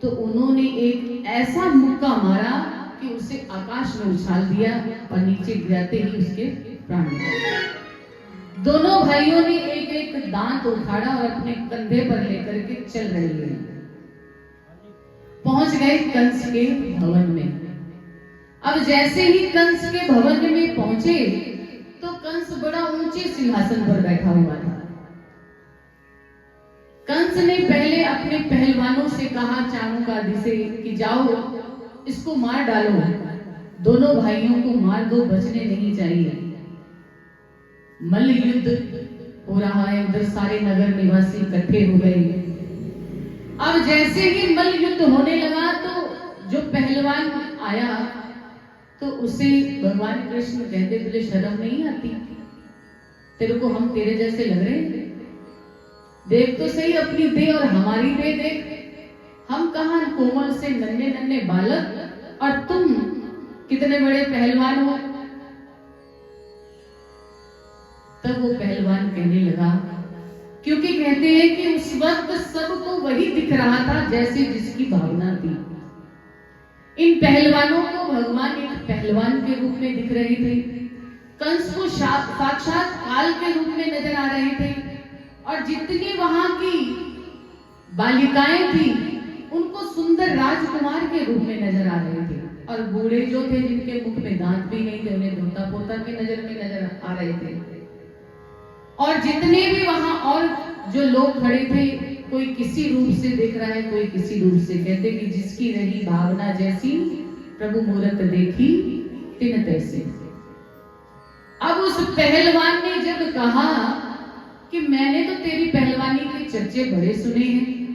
तो उन्होंने एक ऐसा मुक्का मारा कि उसे आकाश में उछाल दिया और नीचे गिराते ही उसके प्राण निकले। दोनों भाइयों ने एक एक दांत उखाड़ा और अपने कंधे पर लेकर के चल रहे हैं। पहुंच गए कंस के भवन में। अब जैसे ही कंस के भवन में पहुंचे तो कंस कंस बड़ा ऊंचे सिंहासन पर बैठा हुआ था। कंस ने पहले अपने पहलवानों से कहा, चाणूकादि से, कि जाओ इसको मार डालो, दोनों भाइयों को मार दो, बचने नहीं चाहिए। मल्ल युद्ध हो रहा है, उधर सारे नगर निवासी इकट्ठे हो गए। अब जैसे ही मल्ल युद्ध होने लगा तो जो पहलवान आया तो उसे भगवान कृष्ण कहते, तुझे शर्म नहीं आती? तेरे को हम तेरे जैसे लग रहे हैं? देख तो सही अपनी देह और हमारी देह देख। हम कहां कोमल से नन्हे नन्हे बालक और तुम कितने बड़े पहलवान हो। तब वो पहलवान कहने लगा, क्योंकि कहते हैं कि उस वक्त सबको वही दिख रहा था जैसे जिसकी भावना थी। इन पहलवानों को भगवान एक पहलवान के रूप में दिख रहे थे, कंस को साक्षात काल के रूप में नजर आ रहे थे, और जितनी वहां की बालिकाएं थी उनको सुंदर राजकुमार के रूप में नजर आ रहे थे, और बूढ़े जो थे जिनके मुख में दांत भी नहीं थे उन्हें धोता पोता की नजर में नजर आ रहे थे। और जितने भी वहां और जो लोग खड़े थे, कोई किसी रूप से देख रहा है, कोई किसी रूप से। कहते कि जिसकी रही भावना जैसी, प्रभु मूरत देखी तिन तैसे। अब उस पहलवान ने जब कहा कि मैंने तो तेरी पहलवानी के चर्चे बड़े सुने हैं,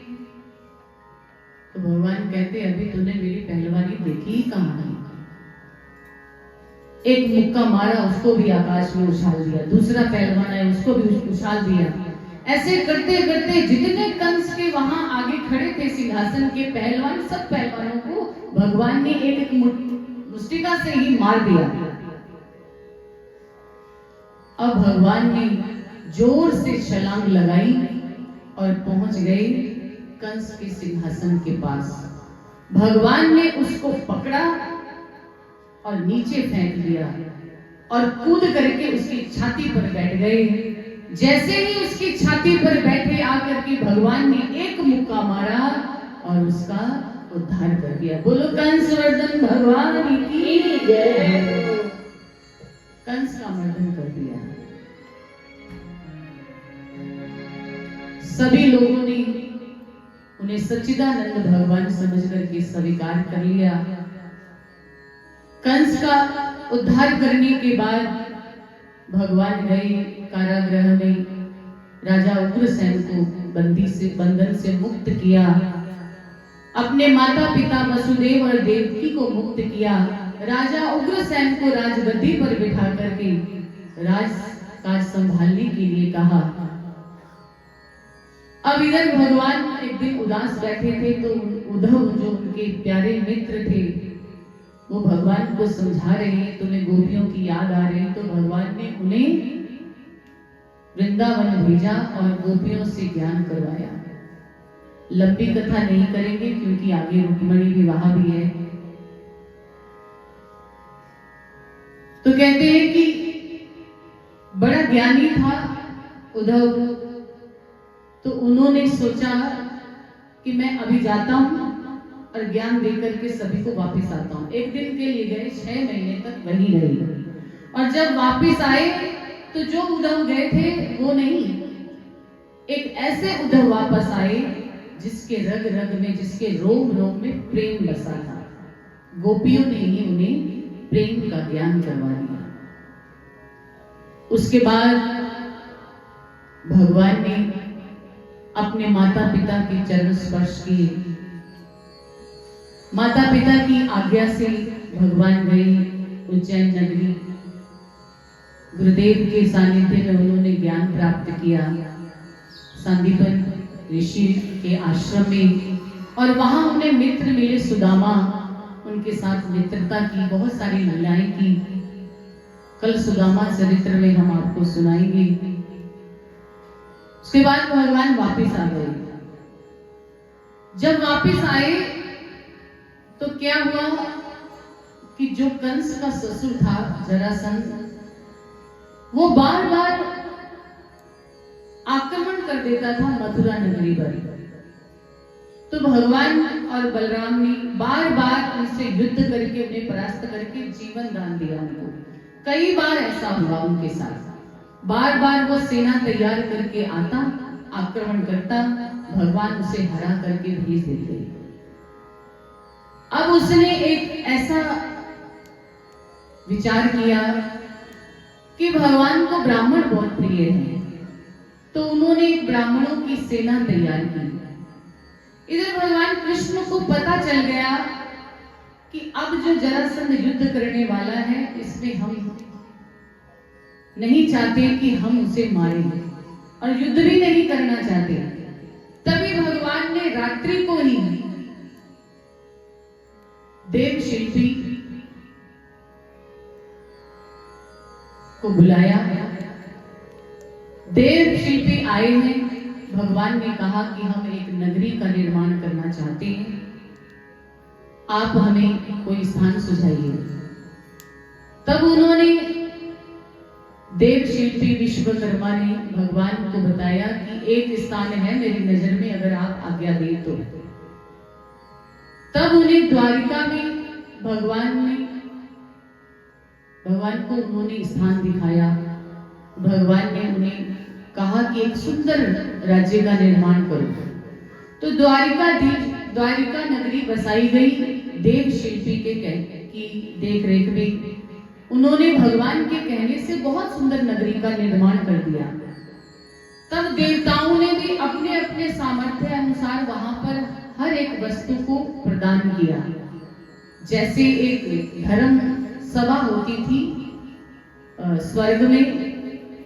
तो भगवान कहते अभी तूने मेरी पहलवानी देखी ही कहां है। एक मुक्का मारा, उसको भी आकाश में उछाल दिया, दूसरा पहलवान है उसको भी उछाल दिया। ऐसे करते करते जितने कंस के वहां आगे खड़े थे सिंहासन के पहलवान, सब पहलवानों को भगवान ने एक एक मुष्टिका से ही मार दिया। अब भगवान ने जोर से छलांग लगाई और पहुंच गए कंस के सिंहासन के पास। भगवान ने उसको पकड़ा और नीचे फेंक दिया और कूद करके उसकी छाती पर बैठ गए। जैसे ही उसकी छाती पर बैठे आकर के भगवान ने एक मुक्का मारा और उसका उद्धार कर दिया। बोलो कंस वर्धन भगवान की जय। कंस का मर्दन कर दिया। सभी लोगों ने उन्हें सच्चिदानंद भगवान समझ करके स्वीकार कर लिया। कंस का उद्धार करने के बाद भगवान गए कारागृह में, राजा उग्रसेन को बंधन से मुक्त किया, अपने माता पिता वसुदेव और देवकी को मुक्त किया। राजा उग्रसेन को राजगद्दी पर बिठा करके राजकाज संभालने के लिए कहा। अब इधर भगवान एक दिन उदास बैठे थे तो उद्धव जो उनके प्यारे मित्र थे वो भगवान को समझा रहे हैं, तुम्हें गोपियों की याद आ रही, तो भगवान ने उन्हें वृंदावन भेजा और गोपियों से ज्ञान करवाया। लंबी कथा नहीं करेंगे क्योंकि आगे रुक्मणी विवाह भी है। तो कहते हैं कि बड़ा ज्ञानी था उद्धव, तो उन्होंने सोचा कि मैं अभी जाता हूं और ज्ञान देकर के सभी को वापस आता हूं। एक दिन के लिए गए, 6 महीने तक वहीं रहे, और जब वापस आए तो जो उद्धव गए थे वो नहीं, एक ऐसे उद्धव वापस आए जिसके रग रग में, जिसके रोम रोम में प्रेम बसा था। गोपियों ने ही उन्हें प्रेम का ज्ञान करवा दिया। उसके बाद भगवान ने अपने माता पिता के चरण स्पर्श किए। माता पिता की आज्ञा से भगवान गए उज्जैन नगरी। गुरुदेव के सानिध्य में उन्होंने ज्ञान प्राप्त किया सांदीपन ऋषि के आश्रम में, और वहां उन्हें मित्र मिले सुदामा, उनके साथ मित्रता की, बहुत सारी लीलाएं की। कल सुदामा चरित्र में हम आपको सुनाएंगे। उसके बाद भगवान वापस आ गए। जब वापस आए तो क्या हुआ कि जो कंस का ससुर था जरासंध, वो बार बार आक्रमण कर देता था मथुरा नगरी पर। तो भगवान और बलराम ने बार बार उनसे युद्ध करके, उन्हें परास्त करके जीवन दान दिया उनको। कई बार ऐसा हुआ उनके साथ। बार बार वो सेना तैयार करके आता, आक्रमण करता, भगवान उसे हरा करके भेज देते। अब उसने एक ऐसा विचार किया कि भगवान को ब्राह्मण बहुत प्रिय है, तो उन्होंने ब्राह्मणों की सेना तैयार की। इधर भगवान कृष्ण को पता चल गया कि अब जो जरासंध युद्ध करने वाला है, इसमें हम नहीं चाहते कि हम उसे मारें और युद्ध भी नहीं करना चाहते। तभी भगवान ने रात्रि को ही देव शिल्पी को बुलाया। देव शिल्पी आए हैं। भगवान ने कहा कि हम एक नगरी का निर्माण करना चाहते हैं, आप हमें कोई स्थान सुझाइए। तब उन्होंने देव शिल्पी विश्वकर्मा ने भगवान को बताया कि एक स्थान है मेरी नजर में, अगर आप आज्ञा दें तो। तब उन्हें द्वारिका में भगवान को उन्होंने स्थान दिखाया। भगवान ने उन्हें कहा कि एक सुंदर राज्य का निर्माण करो। तो द्वारिका नगरी बसाई गई देव शिल्पी की देख रेख में। उन्होंने भगवान के कहने से बहुत सुंदर नगरी का निर्माण कर दिया। तब देवताओं ने भी अपने अपने सामर्थ्य अनुसार वहां पर हर एक वस्तु को प्रदान किया। जैसे एक धर्म सभा होती थी स्वर्ग में,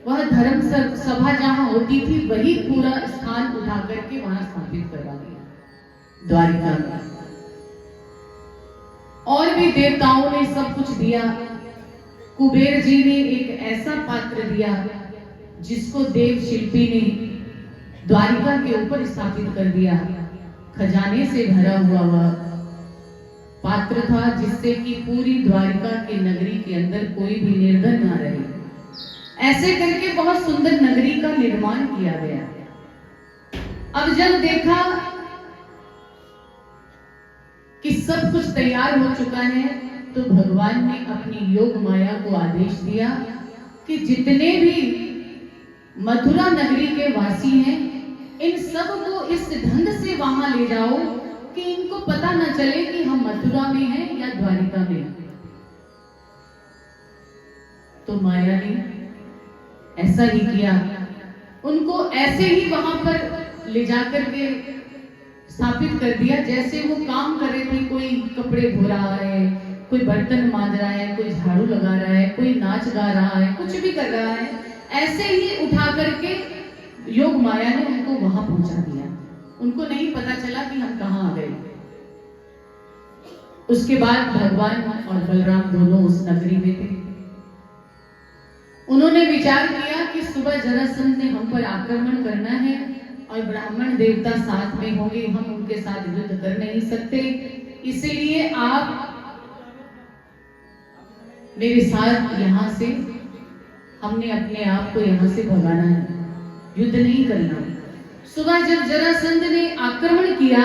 वह धर्म सभा जहां होती थी वही पूरा स्थान उठा करके वहां स्थापित करवा दिया द्वारिका में। और भी देवताओं ने सब कुछ दिया। कुबेर जी ने एक ऐसा पात्र दिया जिसको देव शिल्पी ने द्वारिका के ऊपर स्थापित कर दिया। खजाने से भरा हुआ वह पात्र था, जिससे कि पूरी द्वारिका के नगरी के अंदर कोई भी निर्धन ना रहे। ऐसे करके बहुत सुंदर नगरी का निर्माण किया गया। अब जब देखा कि सब कुछ तैयार हो चुका है, तो भगवान ने अपनी योग माया को आदेश दिया कि जितने भी मथुरा नगरी के वासी हैं, इन सब को इस ढंग से वहां ले जाओ कि इनको पता न चले कि हम मथुरा में हैं या द्वारिका में। तो माया ने ऐसा ही किया। उनको ऐसे ही वहां पर ले जाकर के स्थापित कर दिया जैसे वो काम कर रहे थे। कोई कपड़े धो रहा है, कोई बर्तन मांज रहा है, कोई झाड़ू लगा रहा है, कोई नाच गा रहा है, कुछ भी कर रहा है। ऐसे ही उठा करके योग माया ने उनको वहां पहुंचा दिया। उनको नहीं पता चला कि हम कहां आ गए। उसके बाद भगवान और बलराम दोनों उस नगरी में थे। उन्होंने विचार किया कि सुबह जरासंध ने हम पर आक्रमण करना है और ब्राह्मण देवता साथ में होंगे, हम उनके साथ युद्ध कर नहीं सकते, इसीलिए आप मेरे साथ यहां से, हमने अपने आप को यहां से भगाना है, युद्ध नहीं करना। सुबह जब जरासंध ने आक्रमण किया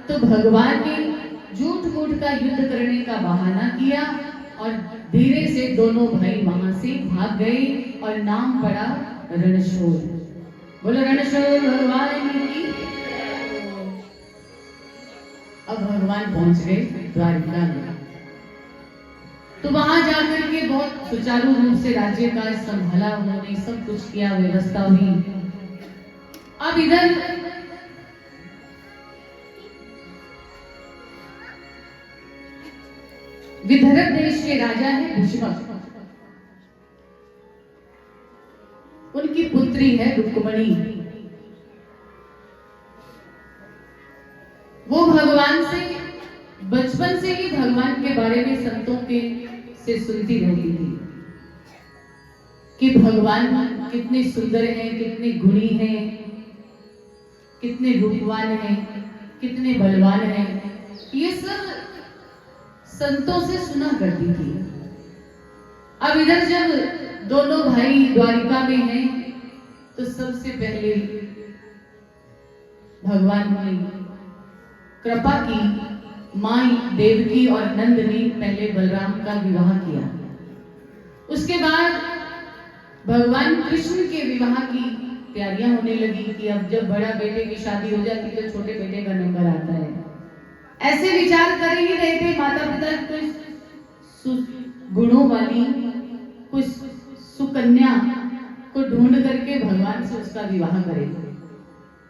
तो भगवान ने झूठ मूठ का युद्ध करने का बहाना किया और धीरे से दोनों भाई वहां से भाग गए और नाम पड़ा रणशोर। बोलो रणशोर भगवान की। अब भगवान पहुंच गए द्वारिका में। तो वहां जाकर के बहुत सुचारू रूप से राज्य का संभाला उन्होंने, सब कुछ किया, व्यवस्था हुई। अब इधर विदर्भ देश के राजा है भीष्मक। उनकी पुत्री है रुक्मणी। वो भगवान से बचपन से ही भगवान के बारे में संतों के से सुनती रहती थी कि भगवान कितने सुंदर हैं, कितने गुणी हैं, कितने रूपवान हैं, कितने बलवान हैं। ये सब संतों से सुना करती थी। अब इधर जब दोनों भाई द्वारिका में हैं, तो सबसे पहले भगवान ने कृपा की। मां देवकी और नंद ने पहले बलराम का विवाह किया। उसके बाद भगवान कृष्ण के विवाह की तैयारियां होने लगी कि अब जब बड़ा बेटे की शादी हो जाती तो छोटे बेटे का नंबर आता है। ऐसे विचार कर ही रहे थे माता पिता, कुछ गुणों वाली कुछ सुकन्या को ढूंढ करके भगवान से उसका विवाह करें।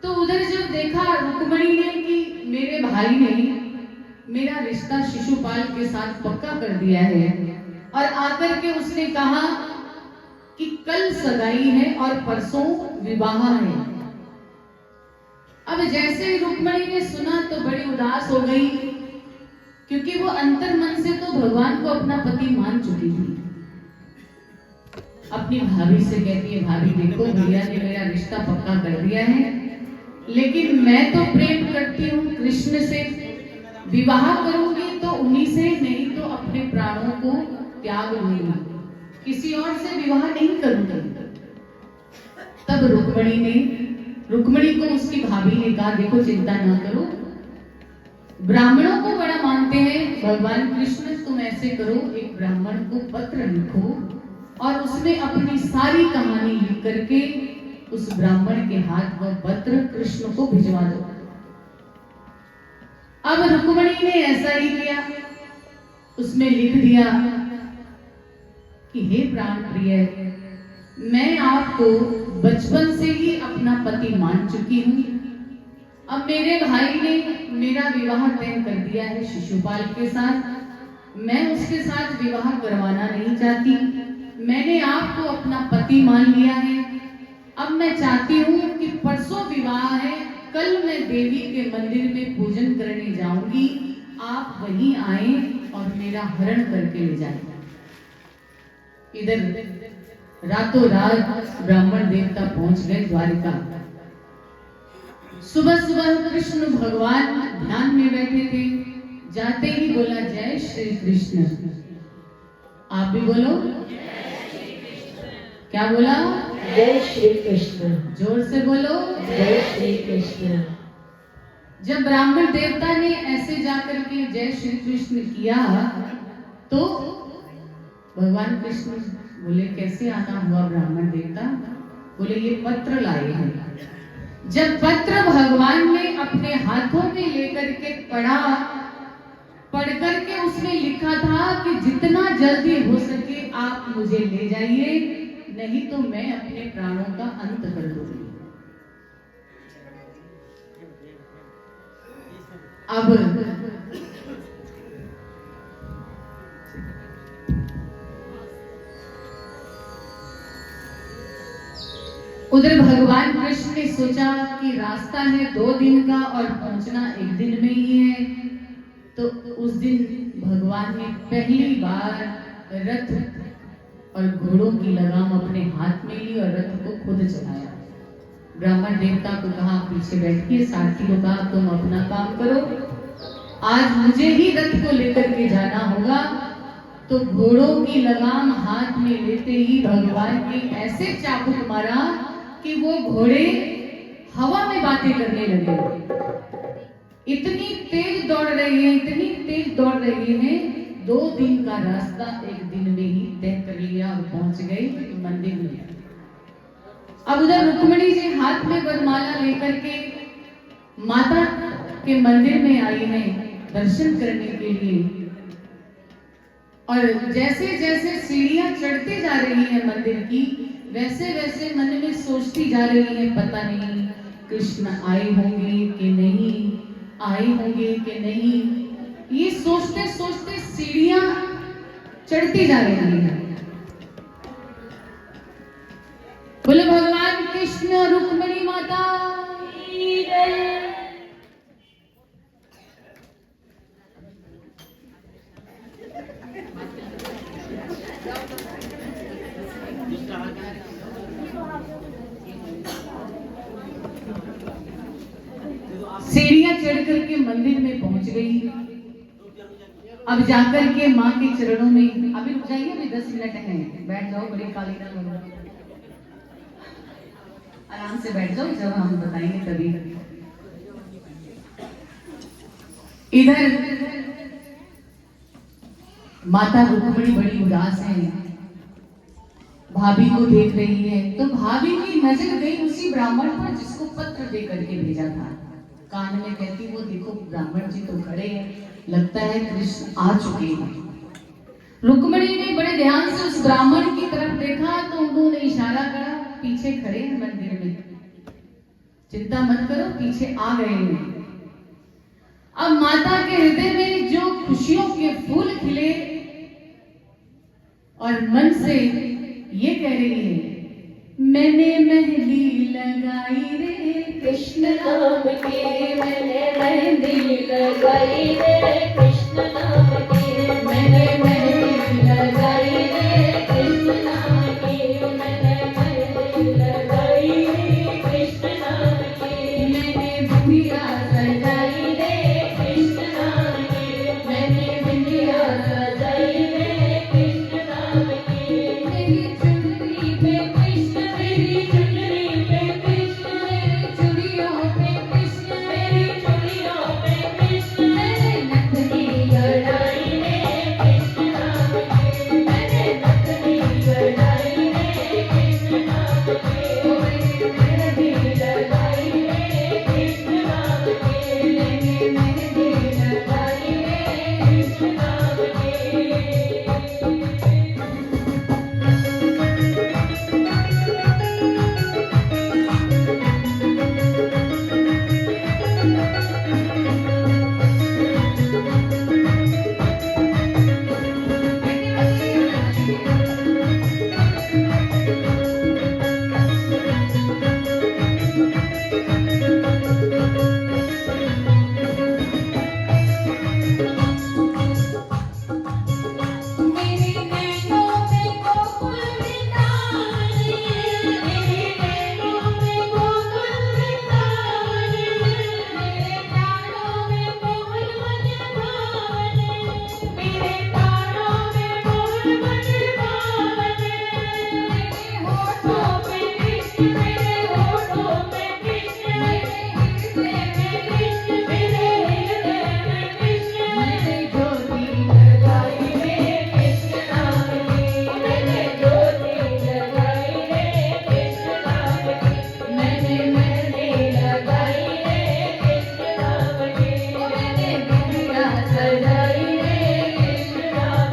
तो उधर जब देखा रुक्मिणी ने कि मेरे भाई ने मेरा रिश्ता शिशुपाल के साथ पक्का कर दिया है, और आकर के उसने कहा कि कल सगाई है और परसों विवाह है। अब जैसे ही रुक्मिणी ने सुना तो बड़ी उदास हो गई, क्योंकि वो अंतर मन से तो भगवान को अपना पति मान चुकी थी। अपनी भाभी से कहती है, भाभी देखो भैया ने मेरा रिश्ता पक्का कर दिया है, लेकिन मैं तो प्रेम करती हूँ कृष्ण से, विवाह करूंगी तो उन्हीं से, नहीं तो अपने प्राणों को त्याग दूंगी, किसी और से विवाह नहीं करूंगी। तब रुक्मिणी को उसकी भाभी ने कहा, देखो चिंता ना करो, ब्राह्मणों को बड़ा मानते हैं भगवान कृष्ण, तुम ऐसे करो एक ब्राह्मण को पत्र लिखो और उसमें अपनी सारी कहानी लिख करके उस ब्राह्मण के हाथ वह पत्र कृष्ण को भिजवा दो। अब रुक्मिणी ने ऐसा ही किया, उसमें लिख दिया कि हे प्राण प्रिय, मैं आपको बचपन से ही अपना पति मान चुकी हूँ। अब मेरे भाई ने मेरा विवाह तय कर दिया है शिशुपाल के साथ, मैं उसके साथ विवाह करवाना नहीं चाहती। मैंने आपको अपना पति मान लिया है। अब मैं चाहती हूँ कि परसों विवाह है, कल मैं देवी के मंदिर में पूजन करने जाऊंगी, आप वहीं आए और मेरा हरण करके ले जाए। इधर रातों रात ब्राह्मण देवता पहुंच गए द्वारिका। सुबह सुबह कृष्ण भगवान ध्यान में बैठे थे, जाते ही बोला जय श्री कृष्ण। आप भी बोलो, क्या बोला? जय श्री कृष्ण। जोर से बोलो, जय श्री कृष्ण। जब ब्राह्मण देवता ने ऐसे जाकर के जय श्री कृष्ण किया तो भगवान कृष्ण बोले, कैसे आना हुआ ब्राह्मण देवता? बोले, ये पत्र लाए हैं। जब पत्र भगवान ने अपने हाथों में लेकर के पढ़ करके उसमें लिखा था कि जितना जल्दी हो सके आप मुझे ले जाइए, नहीं तो मैं अपने प्राणों का अंत कर दूंगी। अब उधर भगवान कृष्ण ने सोचा कि रास्ता है 2 दिन का और पहुंचना 1 दिन में ही है, तो उस दिन भगवान ने पहली बार रथ और घोड़ों की लगाम अपने हाथ में ली और रथ को खुद चलाया। ब्राह्मण देवता को कहा, पीछे बैठिए, सारथी को कहा, तुम अपना काम करो, आज मुझे ही रथ को लेकर के जाना होगा। तो घोड़ों की लगाम हाथ में लेते ही भगवान ने ऐसे चाबुक मारा कि वो घोड़े हवा में बातें करने लगे। इतनी तेज दौड़ रही है, इतनी तेज दौड़ रही है, 2 दिन का रास्ता 1 दिन में ही तय कर लिया और पहुंच गए मंदिर में। अब उधर रुक्मिणी जी हाथ में वरमाला लेकर के माता के मंदिर में आई है दर्शन करने के लिए, और जैसे जैसे सीढ़ियां चढ़ते जा रही है मंदिर की, वैसे वैसे मन में सोचती जा रही है, पता नहीं कृष्ण आए होंगे कि नहीं, आए होंगे कि नहीं। ये सोचते सोचते सीढ़ियां चढ़ती जा रही है। बोले भगवान कृष्ण रुक्मिणी माता की जय। सीढ़ियां चढ़ करके मंदिर में पहुंच गई। अब जाकर के माँ के चरणों में, अभी रुक जाइए, अभी 10 मिनट हैं, बैठ जाओ, बड़ी काली ना करो, आराम से बैठ जाओ, जब हम बताएंगे तभी। इधर माता रुक्मिणी बड़ी उदास है। भाभी को देख रही है, तो भाभी की नजर गई उसी ब्राह्मण पर जिसको पत्र दे करके भेजा था। कान में कहती, वो देखो ब्राह्मण जी तो खड़े हैं, लगता है कृष्ण आ चुके हैं। रुक्मिणी ने बड़े ध्यान से उस ब्राह्मण की तरफ देखा तो उन्होंने इशारा करा, पीछे खड़े हैं मंदिर में, चिंता मत करो, पीछे आ गए हैं। अब माता के हृदय में जो खुशियों के फूल खिले और मन से ये कह रही है, मैंने मेहंदी लगाई रे कृष्ण नाम के, मैंने मेहंदी लगाई रे कृष्ण नाम के, मैंने मेहंदी लगाई रे कृष्ण नाम के, मैंने मेहंदी लगाई रे कृष्ण नाम के, मैंने बिंदिया सजाई रे कृष्ण नाम के, मैंने बिंदिया सजाई रे कृष्ण नाम के, मेरी चुनरी पे कृष्ण, मेरी चुनरी पे कृष्ण, मेरी चूड़ियों पे कृष्ण, मेरी चूड़ियों पे कृष्ण, मैंने नथनी गड़ाई रे कृष्ण नाम के, मैंने नथनी गड़ाई रे कृष्ण नाम के, मैंने मेहंदी लगाई रे कृष्ण नाम के, मैंने मेहंदी लगाई रे कृष्ण नाम के। मेरे नैनों में गोकुल वृंदावन, मेरे नैनों में गोकुल वृंदावन, मेरे प्राणों में मोहन मदन भावन, मेरे प्राणों में मोहन मदन भावन, मेरे होठों पे कृष्ण, मेरे होठों पे कृष्ण, मेरे हृदय में कृष्ण, मेरे हृदय में कृष्ण, मैंने ज्योति लगाई रे कृष्ण नाम की, मैंने ज्योति लगाई रे कृष्ण नाम की, मैंने मेहंदी लगाई रे कृष्ण नाम की, मैंने बिंदिया सजाई रे कृष्ण नाम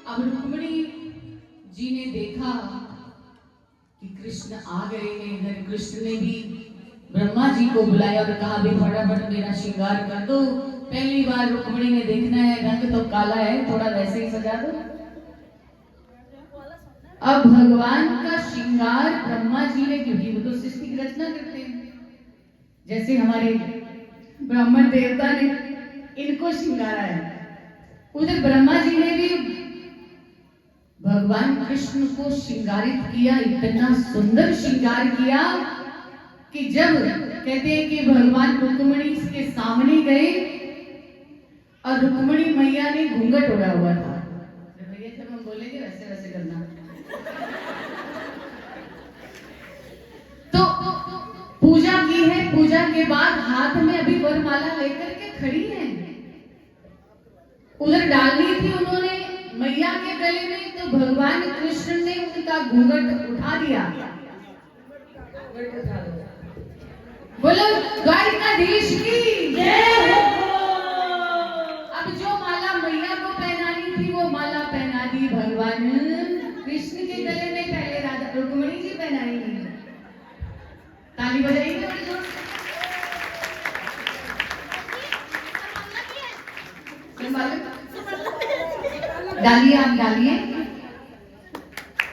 अब रुक्मिणी जी ने देखा कि कृष्ण आ गए हैं इधर। कृष्ण ने भी ब्रह्मा जी को बुलाया और कहा, भी फटाफट मेरा श्रृंगार कर दो। पहली बार रुक्मिणी ने देखना है, रंग तो काला है, थोड़ा वैसे ही सजा दो। अब भगवान का श्रृंगार ब्रह्मा जी ने, क्योंकि वो तो सृष्टि की रचना करते हैं, जैसे हमारे ब्राह्मण देवता ने इनको श्रृंगारा है, उधर ब्रह्मा जी ने भी भगवान कृष्ण को श्रृंगारित किया, इतना सुंदर श्रृंगार किया कि जब कहते हैं कि भगवान रुक्मिणी के सामने गए और रुक्मिणी मैया ने घूंघट ओढ़ा हुआ था। भैया जब हम बोलेंगे वैसे वैसे करना। तो पूजा की है, पूजा के बाद हाथ में अभी वरमाला लेकर के खड़ी है, उधर डालनी थी उन्होंने मैया के गले में, तो भगवान कृष्ण ने उनका घूंघट उठा दिया। बोलो द्वारिकाधीश की जय हो। अब जो माला मैया को पहनानी थी वो माला पहना दी भगवान कृष्ण के गले में, पहले राजा रुक्मिणी जी पहनाएंगे। ताली बजाइए बड़ी जोर से। डालिए, आप डालिए।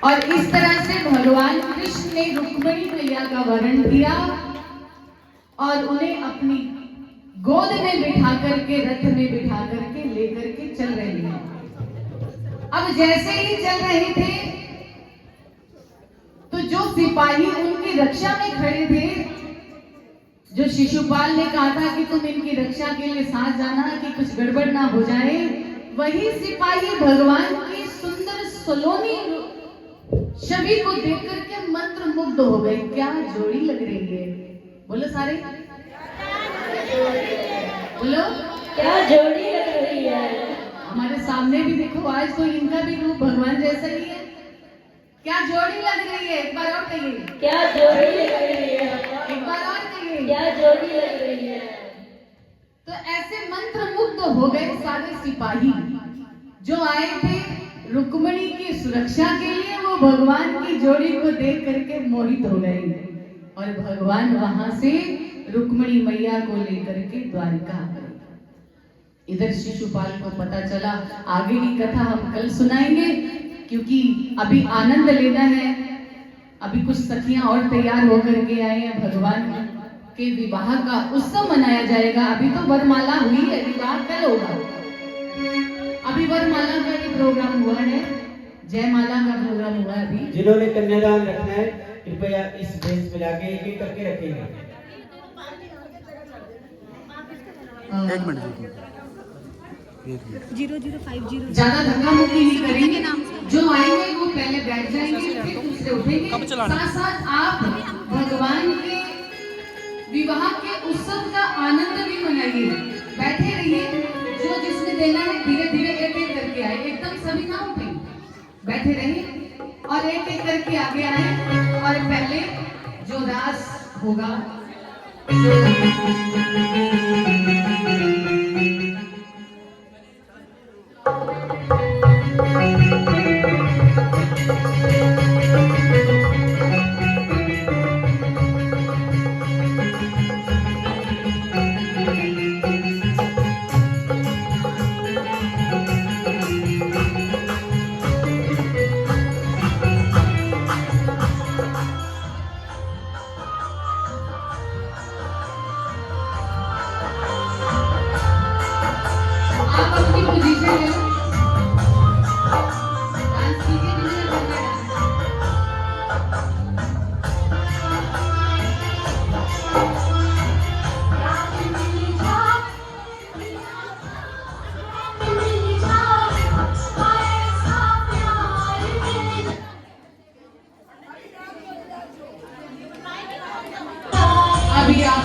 और इस तरह से भगवान कृष्ण ने रुक्मिणी मैया का वरण किया और उन्हें अपनी गोद में बिठा करके, रथ में बिठा करके लेकर के चल रहे हैं। अब जैसे ही चल रहे थे तो जो सिपाही उनकी रक्षा में खड़े थे, जो शिशुपाल ने कहा था कि तुम इनकी रक्षा के लिए साथ जाना कि कुछ गड़बड़ ना हो जाए, वही सिपाही भगवान की सुंदर सलोनी छवि को देख करके मंत्र मुग्ध हो गए। क्या जोड़ी लग रही है, बोलो सारे, बोलो क्या जोड़ी लग रही है। हमारे सामने भी देखो, आज तो इनका भी रूप भगवान जैसा ही है। क्या जोड़ी लग रही है, एक बार और कहिए। क्या जोड़ी लग रही है, एक बार और कहिए। क्या जोड़ी लग रही है। तो ऐसे मंत्र मुग्ध हो गए सारे सिपाही जो आए थे रुक्मिणी की सुरक्षा के लिए। वो भगवान की जोड़ी को देख करके मोहित हो गए और भगवान वहां से रुक्मिणी मैया को लेकर के द्वारिका गए। इधर शिशुपाल को पता चला, आगे की कथा हम कल सुनाएंगे क्योंकि अभी आनंद लेना है। अभी कुछ सखियां और तैयार होकर के आए हैं, भगवान के विवाह का उत्सव मनाया जाएगा। अभी तो वरमाला हुई है, विवाह कल होगा। अभी वरमाला का ही प्रोग्राम हुआ है, जयमाला का प्रोग्राम हुआ है अभी। जिन्होंने कन्यादान रखना है कृपया इस बेंच पे जाके एक एक करके रखेंगे। एक मिनट 0050 ज्यादा धक्का मुक्की नहीं करेंगे। जो आएंगे वो पहले बैठ जाएंगे, फिर दूसरे उठेंगे। साथ साथ आप भगवान के विवाह के उत्सव का आनंद भी मनाइए। बैठे रहिए, जो जिसने देना है धीरे धीरे एक एक करके आए, एकदम सभी ना उठे, बैठे रहिए और एक एक करके आगे आए। और पहले जो रास होगा आप अपनी पोजीशन ले लो, डांस कीजिए जिन्हें करना है। अभी आप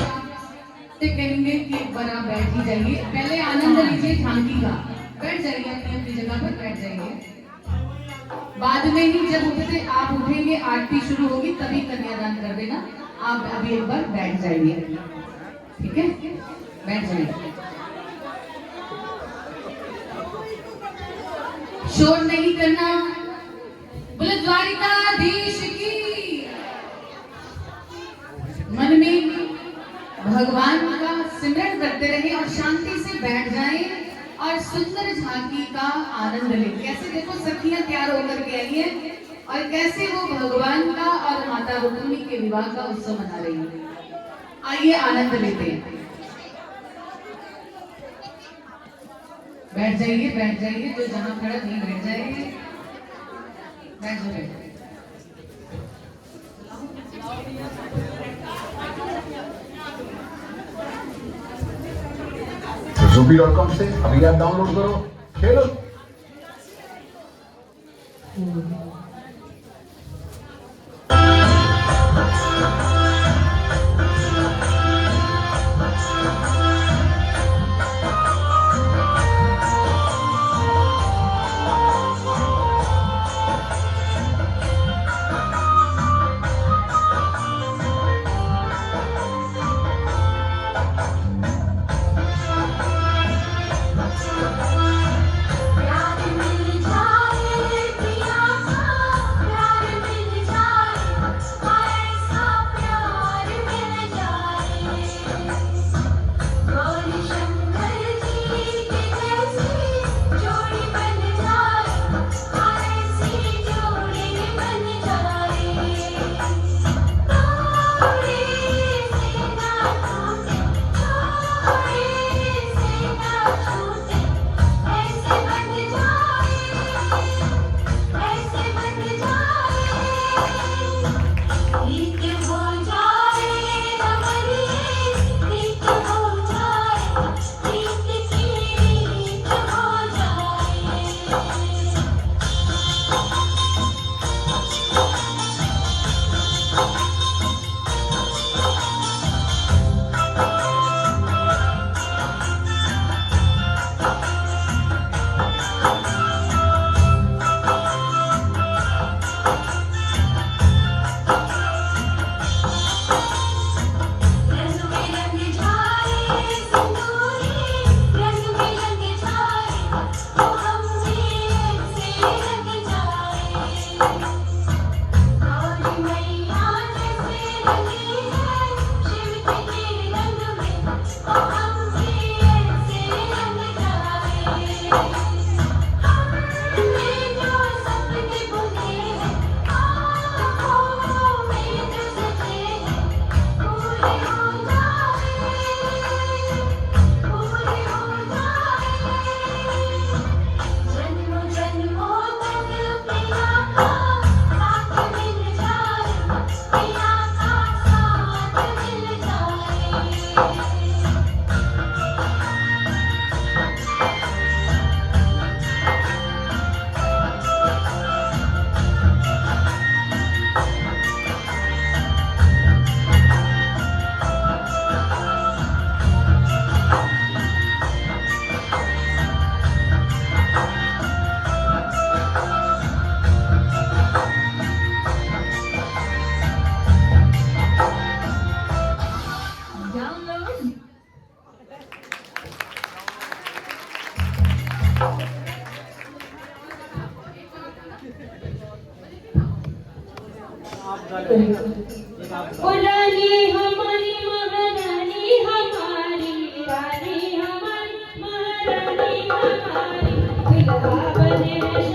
से कहेंगे कि एक बार आप बैठ ही जाइए, पहले आनंद लीजिए झांकी का। बैठ जाइए अपनी अपनी जगह पर, बैठ जाइए। बाद में ही जब उठते आप उठेंगे, आरती शुरू होगी तभी कन्यादान कर देना। आप अभी एक बार बैठ जाइए, ठीक है, बैठ जाइए। शोर नहीं करना। बोले द्वारिकाधीश की। मन में भगवान का सिमरन करते रहे और शांति से बैठ जाएं और सुंदर झांकी का आनंद लें। कैसे देखो सखियां तैयार होकर के आई हैं और कैसे वो भगवान का और माता रुक्मिणी के विवाह का उत्सव मना रही है। आइए आनंद लेते हैं। बैठ जाइए, बैठ जाइए, जो जहां खड़ा नहीं बैठ जाइए। बैठ जाओ, बैठ। Zubi.com से अभी आप डाउनलोड करो, खेलो। प्यार मिल जाए पिया का, प्यार मिल जाए, ऐसा प्यार मिल जाए। गौरी शंकर जी की जैसी जोड़ी बन जाए, ऐसी जोड़ी बन जाए। थोड़ी सी ना टूटे, थोड़ी सी ना छूटे, ऐसे बन जाए, ऐसे बन जाए। ठीक हो जाए रमणीय, ठीक हो जाए, ठीक ठीक हो जाए। रंग में रंग जाए सिंदूरी, रंग में रंग जाए, तो हम भी ऐसे रंग जाए। गौरी मैया जैसे रंगी है शिव के रंग में, तो हम भी ऐसे रंग जाए। हमने जो सपने बुने हैं, आँखों में जो सजे हैं, पूरे हो जाए, पूरे हो जाए। जन्मों जन्मों तक पिया का साथ मिल जाए, पिया का साथ मिल जाए। डाउनलोड। ओ रानी हमारी महारानी हमारी, रानी हमारी महारानी हमारी, फिलहाल बने हैं